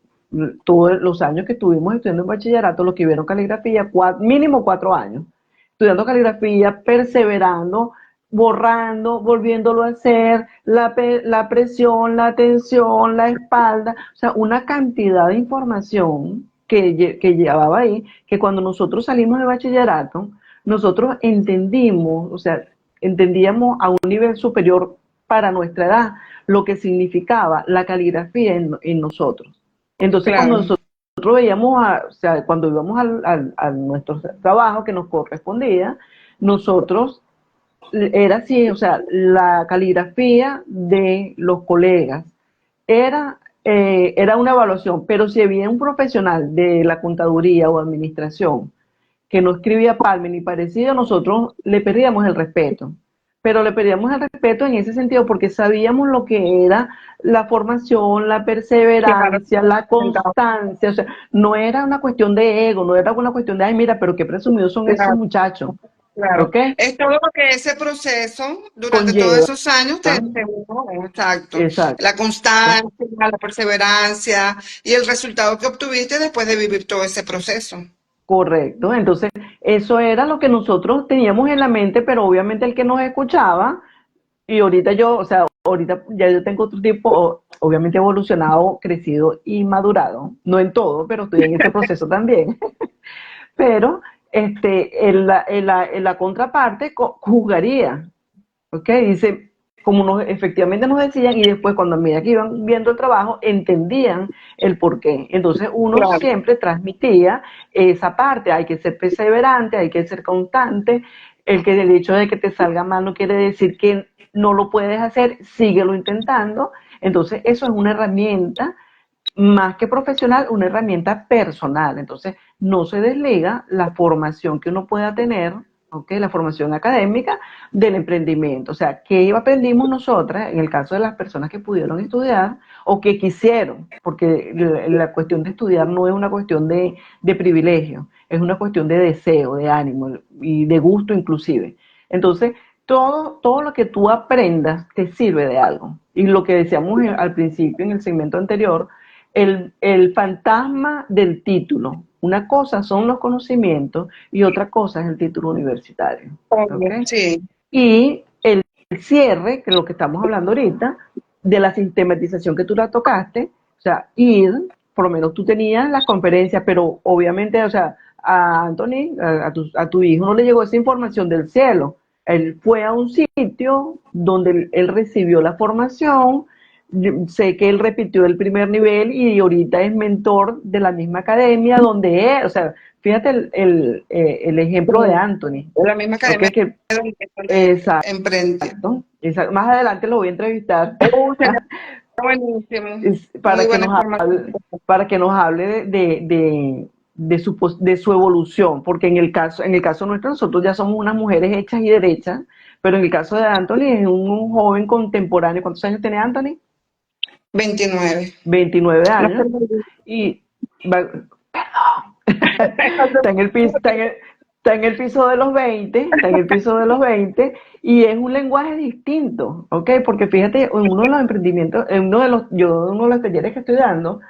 todos los años que estuvimos estudiando en bachillerato, los que vieron caligrafía, mínimo 4 años, estudiando caligrafía, perseverando, borrando, volviéndolo a hacer, la presión, la tensión, la espalda, o sea, una cantidad de información que llevaba ahí, que cuando nosotros salimos de bachillerato, nosotros entendimos, o sea, entendíamos a un nivel superior para nuestra edad lo que significaba la caligrafía en nosotros. Entonces, cuando claro, nosotros veíamos, o sea, cuando íbamos a nuestro trabajo que nos correspondía, nosotros era así, o sea, la caligrafía de los colegas era una evaluación, pero si había un profesional de la contaduría o administración que no escribía Palme ni parecido, nosotros le perdíamos el respeto. Pero le perdíamos el respeto en ese sentido porque sabíamos lo que era la formación, la claro. perseverancia, la constancia. O sea, no era una cuestión de ego, no era una cuestión de, ay, mira, pero qué presumidos son esos Claro, muchachos. claro. ¿Ok? Es todo lo que ese proceso, durante todos Conlleva. esos años, te exacto. Exacto. La constancia, la perseverancia y el resultado que obtuviste después de vivir todo ese proceso. Correcto. Entonces, eso era lo que nosotros teníamos en la mente, pero obviamente el que nos escuchaba, y ahorita o sea, ahorita ya yo tengo otro tipo, obviamente evolucionado, crecido y madurado, no en todo, pero estoy en ese proceso también. Pero en la contraparte juzgaría, ¿ok? Dice, como efectivamente nos decían, y después cuando a medida que iban viendo el trabajo, entendían el porqué. Entonces uno Claro, siempre transmitía esa parte, hay que ser perseverante, hay que ser constante, el hecho de que te salga mal no quiere decir que no lo puedes hacer, síguelo intentando. Entonces eso es una herramienta más que profesional, una herramienta personal. Entonces, no se desliga la formación que uno pueda tener, ¿okay? La formación académica del emprendimiento. O sea, ¿qué aprendimos nosotras en el caso de las personas que pudieron estudiar o que quisieron? Porque la cuestión de estudiar no es una cuestión de privilegio, es una cuestión de deseo, de ánimo y de gusto inclusive. Entonces, todo lo que tú aprendas te sirve de algo. Y lo que decíamos al principio en el segmento anterior, el fantasma del título. Una cosa son los conocimientos y otra cosa es el título universitario. Obvio, ¿Ok? sí. Y el cierre, que es lo que estamos hablando ahorita, de la sistematización que tú la tocaste, o sea, ir, por lo menos tú tenías las conferencias, pero obviamente, o sea, a Anthony, a tu hijo no le llegó esa información del cielo. Él fue a un sitio donde él recibió la formación. Sé que él repitió el primer nivel y ahorita es mentor de la misma academia donde él, o sea, fíjate el ejemplo de Anthony, De la misma ¿ok? academia Que, de exacto, Emprende. más adelante lo voy a entrevistar Sería buenísimo. Muy para que buena nos información. hable, para que nos hable de su evolución, porque en el caso nuestro, nosotros ya somos unas mujeres hechas y derechas, pero en el caso de Anthony es un joven contemporáneo. ¿Cuántos años tiene Anthony? 29. 29 No años. sé. Y va- está en el piso, está en el piso de los 20, está en el piso de los 20 y es un lenguaje distinto, ¿ok? Porque fíjate, en uno de los emprendimientos, uno de los talleres que estoy dando,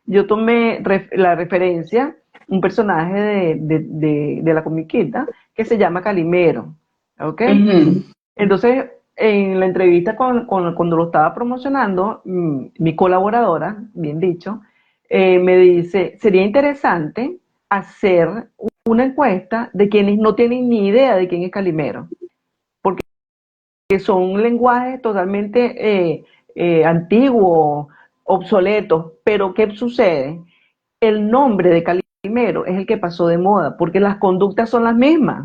yo tomé la referencia, un personaje de la comiquita que se llama Calimero, ¿ok? Ujú. Entonces, en la entrevista cuando lo estaba promocionando, mi colaboradora, bien dicho, me dice, sería interesante hacer una encuesta de quienes no tienen ni idea de quién es Calimero, porque son lenguajes totalmente antiguos, obsoletos, pero ¿qué sucede? El nombre de Calimero es el que pasó de moda, porque las conductas son las mismas.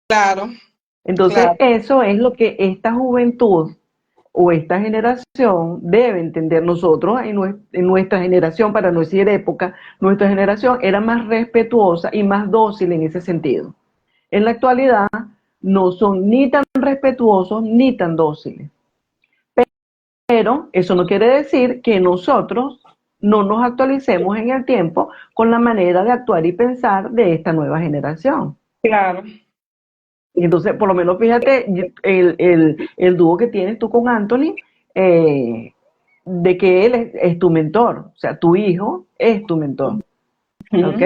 Claro, Entonces, claro. eso es lo que esta juventud o esta generación debe entender. Nosotros en nuestra generación, para no decir época, nuestra generación era más respetuosa y más dócil en ese sentido. En la actualidad no son ni tan respetuosos ni tan dóciles. Pero eso no quiere decir que nosotros no nos actualicemos en el tiempo con la manera de actuar y pensar de esta nueva generación. Claro. Y entonces, por lo menos fíjate, el dúo que tienes tú con Anthony, eh, de que él es tu mentor, o sea, tu hijo es tu mentor, ¿ok? Ujú.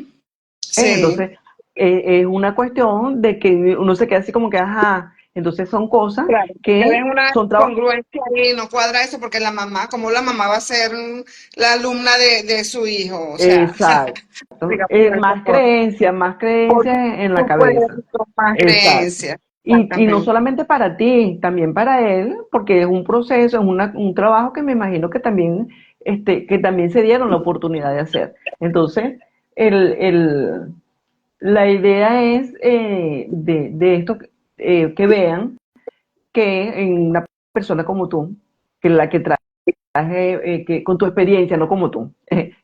Sí. Entonces, es una cuestión de que uno se queda así como que, ajá, entonces son cosas Claro, que ven que una son trabajos. congruencia ahí, no cuadra eso porque la mamá, como la mamá va a ser la alumna de su hijo, o sea, Exacto. digamos de esa forma. Más Por creencias en la cabeza. supuesto, más Exacto. creencias, Y no exactamente. solamente para ti, también para él, porque es un proceso, es un trabajo que me imagino que también se dieron la oportunidad de hacer. Entonces, el, el, la idea es de esto que vean que en una persona como tú, que la que que con tu experiencia, no como tú,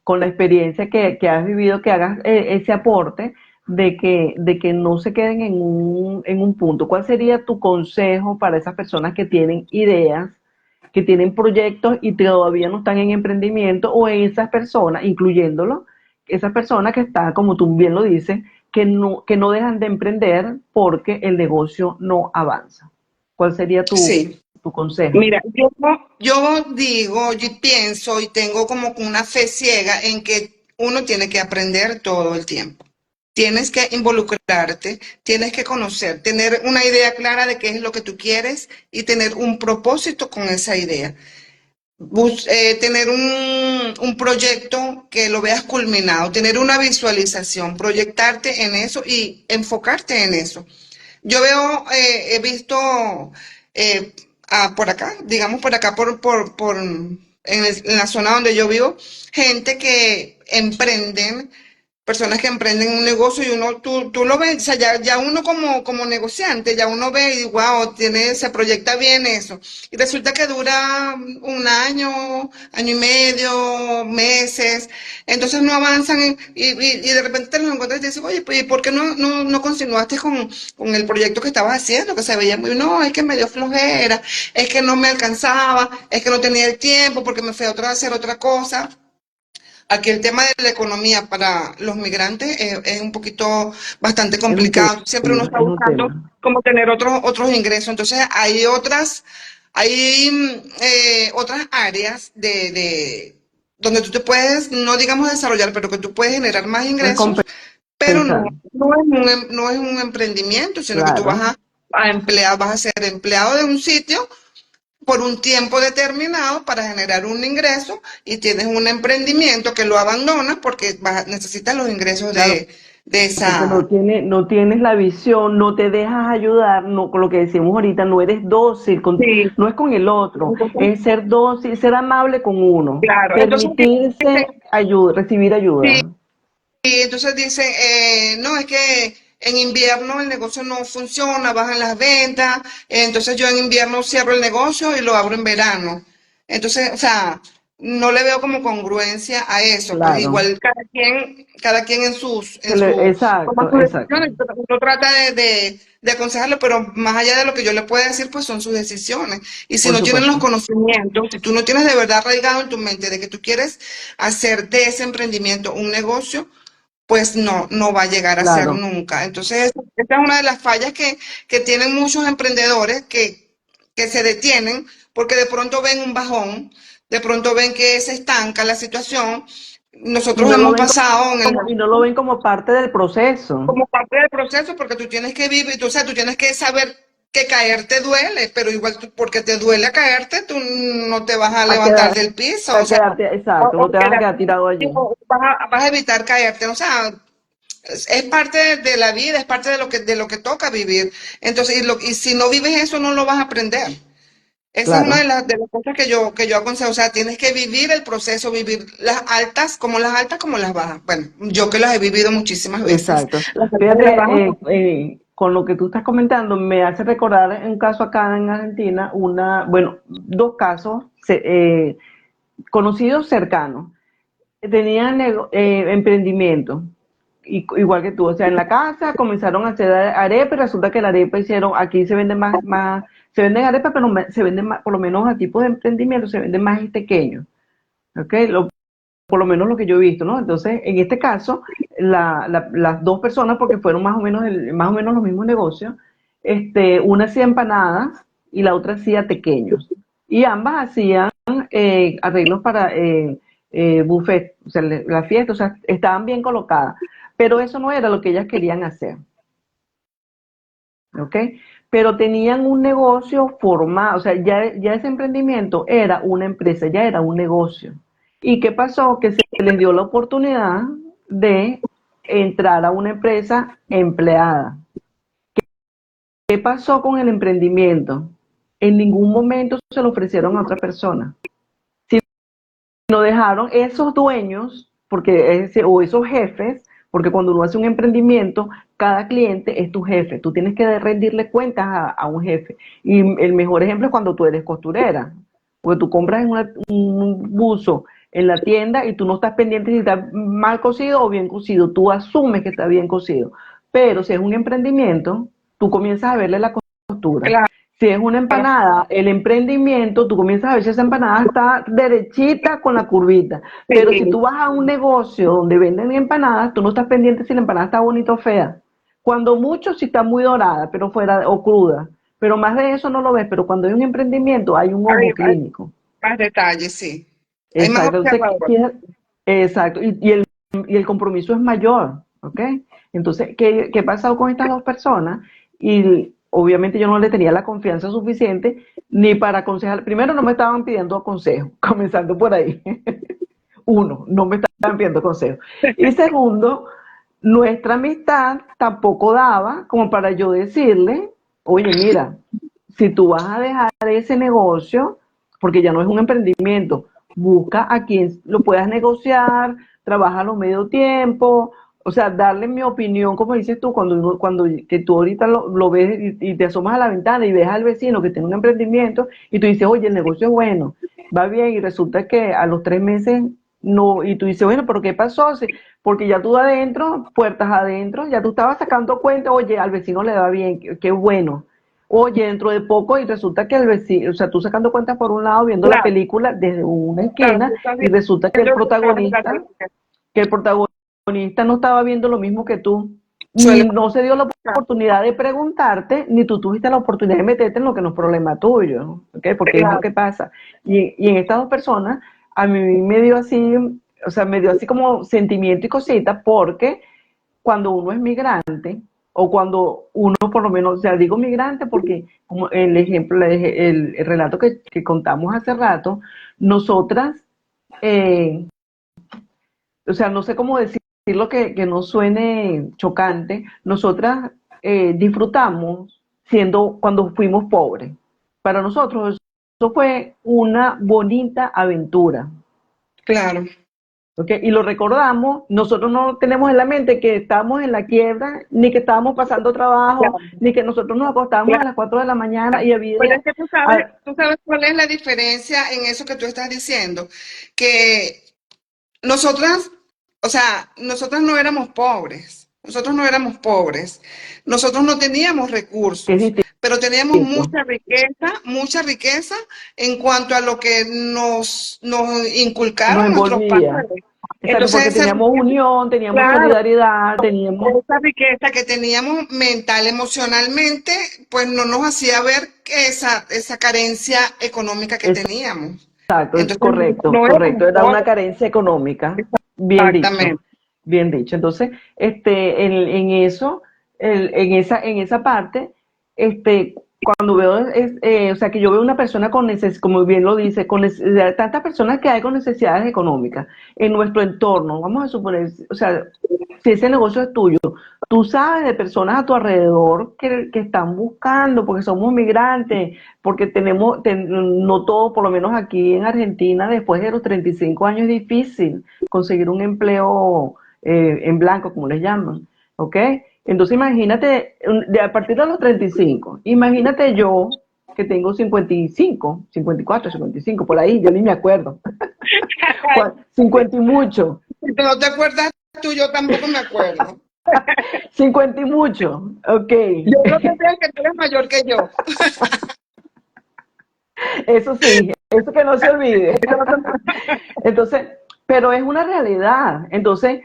con la experiencia que has vivido, que hagas ese aporte de que no se queden en un punto. ¿Cuál sería tu consejo para esas personas que tienen ideas, que tienen proyectos y todavía no están en emprendimiento, o en esas personas, incluyéndolo, esas personas que están, como tú bien lo dices, que no dejan de emprender porque el negocio no avanza? ¿Cuál sería Sí. tu consejo? Mira, yo digo, yo pienso y tengo como que una fe ciega en que uno tiene que aprender todo el tiempo. Tienes que involucrarte, tienes que conocer, tener una idea clara de qué es lo que tú quieres y tener un propósito con esa idea. Tener un proyecto que lo veas culminado, tener una visualización, proyectarte en eso y enfocarte en eso. Yo he visto eh, por acá, digamos por acá, en la zona donde yo vivo, gente que emprenden, personas que emprenden un negocio y tú lo ves, o sea, ya uno como negociante, ya uno ve y wow, se proyecta bien eso. Y resulta que dura un año, año y medio, meses, entonces no avanzan y de repente te los encuentras y te dices, oye, pues, ¿y por qué no continuaste con el proyecto que estabas haciendo? Que se veía muy, no, es que me dio flojera, es que no me alcanzaba, es que no tenía el tiempo porque me fui a hacer otra cosa. Aquí el tema de la economía para los migrantes es un poquito bastante complicado. Siempre uno está Es un buscando tema. cómo tener otros ingresos. Entonces hay otras áreas donde tú te puedes, no digamos desarrollar, pero que tú puedes generar más ingresos, pero Recompensar, no es un emprendimiento, sino que tú claro, a emplear, vas a ser empleado de un sitio por un tiempo determinado para generar un ingreso y tienes un emprendimiento que lo abandonas porque necesitas los ingresos claro, de porque esa... no tienes la visión, no te dejas ayudar, no, con lo que decimos ahorita, no eres dócil, Sí, no es con el otro, entonces, es ser dócil, ser amable con uno, claro. Entonces, permitirse ayuda, recibir sí, ayuda. y entonces dicen, no, es que en invierno el negocio no funciona, bajan las ventas, entonces yo en invierno cierro el negocio y lo abro en verano. Entonces, o sea, no le veo como congruencia a eso, pues Claro, igual cada quien en su, toma exacto, sus exacto, decisiones, pero uno trata de aconsejarlo, pero más allá de lo que yo le pueda decir, pues son sus decisiones. Y si por no tienen los supuesto, conocimientos, si tú no tienes de verdad arraigado en tu mente de que tú quieres hacer de ese emprendimiento un negocio, pues no va a llegar a ser claro, nunca. Entonces, esta es una de las fallas que tienen muchos emprendedores que se detienen porque de pronto ven un bajón, de pronto ven que se estanca la situación. y Nosotros no lo hemos ven pasado en el y no lo ven como parte del proceso. como parte del proceso porque tú tienes que vivir, tú, o sea, tú tienes que saber que caerte duele, pero igual porque te duele caerte, tú no te vas a A levantar quedar, del piso, o a sea, quedarte, exacto, no te vas a quedar tirado allí. vas a evitar caerte, o sea, es parte de la vida, es parte de lo que toca vivir. Entonces, y si no vives eso, no lo vas a aprender. Esa es una Claro, de las cosas que yo aconsejo. O sea, tienes que vivir el proceso, vivir las altas como las bajas. Bueno, yo que las he vivido muchísimas veces, exacto. las altas y las bajas. Fíjate, con lo que tú estás comentando, me hace recordar un caso acá en Argentina, bueno, dos casos conocidos cercanos. Tenían emprendimiento, igual que tú, o sea, en la casa comenzaron a hacer arepas y resulta que la arepa hicieron, aquí se venden se venden arepas, pero se venden más, por lo menos a tipos de emprendimiento, se venden más pequeños, ¿ok? Por lo menos lo que yo he visto, ¿no? Entonces, en este caso, las dos personas, porque fueron más o menos los mismos negocios, una hacía empanadas y la otra hacía tequeños. Y ambas hacían arreglos para buffet, o sea, la fiesta, o sea, estaban bien colocadas. Pero eso no era lo que ellas querían hacer, ¿ok? Pero tenían un negocio formado, o sea, ya ese emprendimiento era una empresa, ya era un negocio. ¿Y qué pasó? Que se les dio la oportunidad de entrar a una empresa empleada. ¿Qué pasó con el emprendimiento? En ningún momento se lo ofrecieron a otra persona. Nos dejaron esos dueños, o esos jefes, porque cuando uno hace un emprendimiento, cada cliente es tu jefe. Tú tienes que rendirle cuentas a un jefe. Y el mejor ejemplo es cuando tú eres costurera, porque tú compras un buzo en la tienda y tú no estás pendiente si está mal cosido o bien cosido. Tú asumes que está bien cosido. Pero si es un emprendimiento, tú comienzas a verle la costura. Claro, Si es una empanada, el emprendimiento, tú comienzas a ver si esa empanada está derechita con la curvita. Pero si sí, tú vas a un negocio donde venden empanadas, tú no estás pendiente si la empanada está bonita o fea. Cuando mucho si está muy dorada, pero fuera o cruda. Pero más de eso no lo ves. Pero cuando hay un emprendimiento, hay un ojo hay clínico. más detalles, sí. Hay más Exacto. Entonces, observadores. exacto. Y el compromiso es mayor, ¿ok? Entonces, ¿qué ha pasado con estas dos personas? Y obviamente yo no le tenía la confianza suficiente ni para aconsejar. Primero, no me estaban pidiendo consejo, comenzando por ahí. Uno, no me estaban pidiendo consejo. Y segundo, nuestra amistad tampoco daba como para yo decirle, oye, mira, si tú vas a dejar ese negocio, porque ya no es un emprendimiento, busca a quien lo puedas negociar, trabaja a los medio tiempo, o sea, darle mi opinión, como dices tú, cuando que tú ahorita lo ves y te asomas a la ventana y ves al vecino que tiene un emprendimiento y tú dices, oye, el negocio es bueno, va bien, y resulta que a los 3 meses no, y tú dices, bueno, pero ¿qué pasó? Sí, porque ya tú adentro, puertas adentro, ya tú estabas sacando cuenta, oye, al vecino le va bien, qué bueno. Oye, dentro de poco y resulta que el vecino, o sea, tú sacando cuentas por un lado, viendo la Claro, película desde una claro, esquina tú estás y resulta viendo lo que está pasando. que el protagonista no estaba viendo lo mismo que tú, Suele ni no se dio la pasar. oportunidad de preguntarte, ni tú tuviste la oportunidad de meterte en lo que no es problema tuyo, ¿ok? Porque es lo Claro, que pasa. Y en estas dos personas a mí me dio así, o sea, me dio así como sentimiento y cosita, porque cuando uno es migrante, o cuando uno por lo menos, o sea, digo migrante porque como el ejemplo, el relato que contamos hace rato, nosotras, eh, o sea, no sé cómo decirlo que no suene chocante, nosotras disfrutamos siendo cuando fuimos pobres. Para nosotros eso fue una bonita aventura. Claro. ¿Ok? Y lo recordamos, nosotros no tenemos en la mente que estábamos en la quiebra, ni que estábamos pasando trabajo, Claro, ni que nosotros nos acostábamos a claro. las 4 de la mañana y Pero había... es que ah, tú sabes cuál es la diferencia en eso que tú estás diciendo, que nosotras, o sea, nosotras no éramos pobres, nosotros no éramos pobres, nosotros no teníamos que es recursos, pero teníamos distinto, mucha riqueza en cuanto a lo que nos nos inculcaron nuestros envolvía. padres. Exacto, porque Entonces, esa teníamos riqueza, unión, teníamos claro, solidaridad, teníamos... esa riqueza que teníamos mental, emocionalmente, pues no nos hacía ver que esa carencia económica que teníamos. Exacto, es Entonces, correcto, no éramos correcto. Era una pobres, carencia económica, bien dicho, exactamente. bien dicho. Entonces, en eso, en esa parte, cuando veo, o sea, que yo veo una persona con necesidades, como bien lo dice, tantas personas que hay con necesidades económicas en nuestro entorno, vamos a suponer, o sea, si ese negocio es tuyo, tú sabes de personas a tu alrededor que están buscando, porque somos migrantes, porque no todo, por lo menos aquí en Argentina, después de los 35 años es difícil conseguir un empleo en blanco, como les llaman, ¿ok? Entonces imagínate, a partir de los 35, imagínate yo que tengo 55, 54, 55, por ahí, yo ni me acuerdo, 50 y mucho, Si tú no te acuerdas tú, yo tampoco me acuerdo. 50 y mucho, ok. Yo creo que sé que tú eres mayor que yo. Eso sí, eso que no se olvide. Entonces, pero es una realidad. Entonces,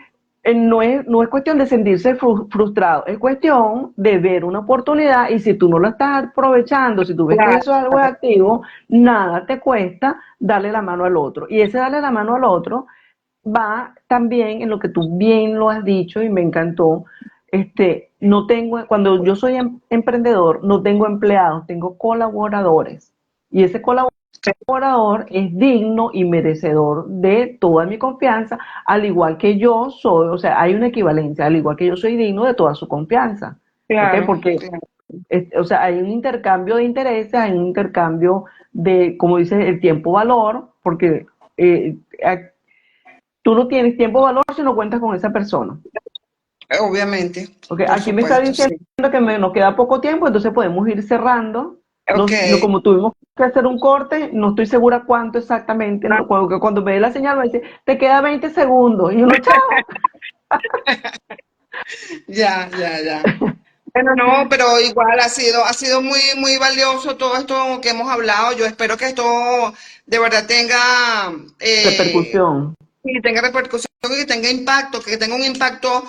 no es cuestión de sentirse frustrado, es cuestión de ver una oportunidad y si tú no la estás aprovechando, si tú ves que Claro, eso es algo activo, nada te cuesta darle la mano al otro. Y ese darle la mano al otro va también en lo que tú bien lo has dicho y me encantó. No tengo, cuando yo soy emprendedor, no tengo empleados, tengo colaboradores. Y ese colaborador es digno y merecedor de toda mi confianza, al igual que yo soy, o sea, hay una equivalencia, al igual que yo soy digno de toda su confianza. ¿Ok? claro, Porque, claro. o sea, hay un intercambio de intereses, hay un intercambio de, como dices, el tiempo-valor, porque tú no tienes tiempo-valor si no cuentas con esa persona. Obviamente, Okay, por aquí me está supuesto, diciendo sí. que nos queda poco tiempo, entonces podemos ir cerrando. Ok. Como tuvimos que hacer un corte, no estoy segura cuánto exactamente. Ah, No, cuando me dé la señal me dice, te queda 20 segundos. Y uno, chao. ya, ya, ya. Bueno, no, pero igual ha sido muy, muy valioso todo esto que hemos hablado. Yo espero que esto de verdad tenga Repercusión. y tenga repercusión y que tenga impacto, que tenga un impacto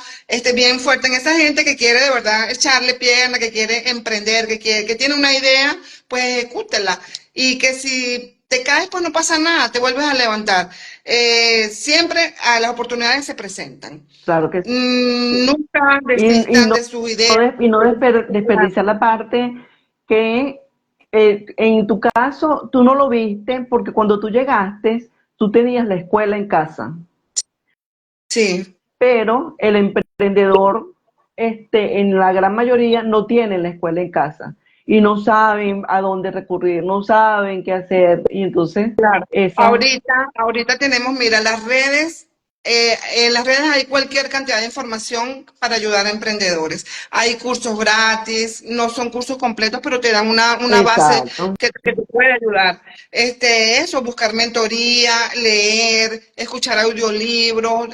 bien fuerte en esa gente que quiere de verdad echarle pierna, que quiere emprender, que tiene una idea, pues ejecútela. Y que si te caes, pues no pasa nada, te vuelves a levantar. Siempre las oportunidades se presentan. Claro que sí. Nunca Y desistan no, de sus ideas. desperdiciar la parte que en tu caso tú no lo viste porque cuando tú llegaste, tú tenías la escuela en casa. Sí, Pero el emprendedor, en la gran mayoría, no tiene la escuela en casa y no saben a dónde recurrir, no saben qué hacer. Y entonces, claro. esa, Ahorita tenemos, mira, las redes. En las redes hay cualquier cantidad de información para ayudar a emprendedores. Hay cursos gratis, no son cursos completos, pero te dan una base exacto, que te puede ayudar. Eso, buscar mentoría, leer, escuchar audiolibros,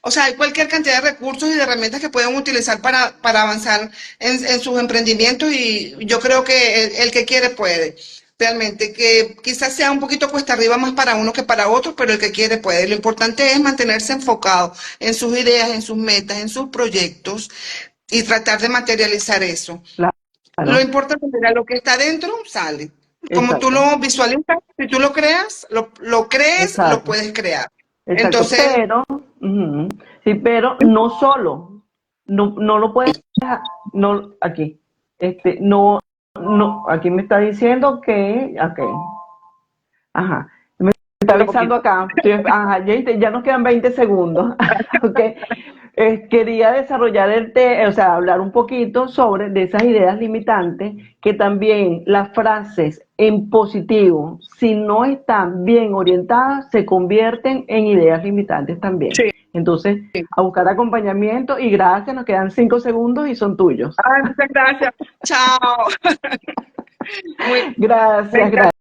o sea, hay cualquier cantidad de recursos y de herramientas que pueden utilizar para avanzar en sus emprendimientos y yo creo que el que quiere puede. Realmente, que quizás sea un poquito cuesta arriba más para uno que para otros, pero el que quiere puede. Lo importante es mantenerse enfocado en sus ideas, en sus metas, en sus proyectos y tratar de materializar eso. Lo claro. importante es que lo que está dentro sale. como tú exacto, lo visualizas, si tú lo creas, lo crees, lo exacto. puedes crear. Exacto, Entonces, pero, ujú, sí, pero no solo, no lo puedes, no, aquí, no, aquí me está diciendo que, ok, ajá, me está un avisando poquito. acá, ajá, ya nos quedan 20 segundos, ok, quería desarrollar o sea, hablar un poquito sobre de esas ideas limitantes, que también las frases en positivo, si no están bien orientadas, se convierten en ideas limitantes también. Sí. Entonces, a buscar acompañamiento y gracias, nos quedan 5 segundos y son tuyos. Ay, muchas gracias. Chao. Muy, me Gracias, encanta. gracias.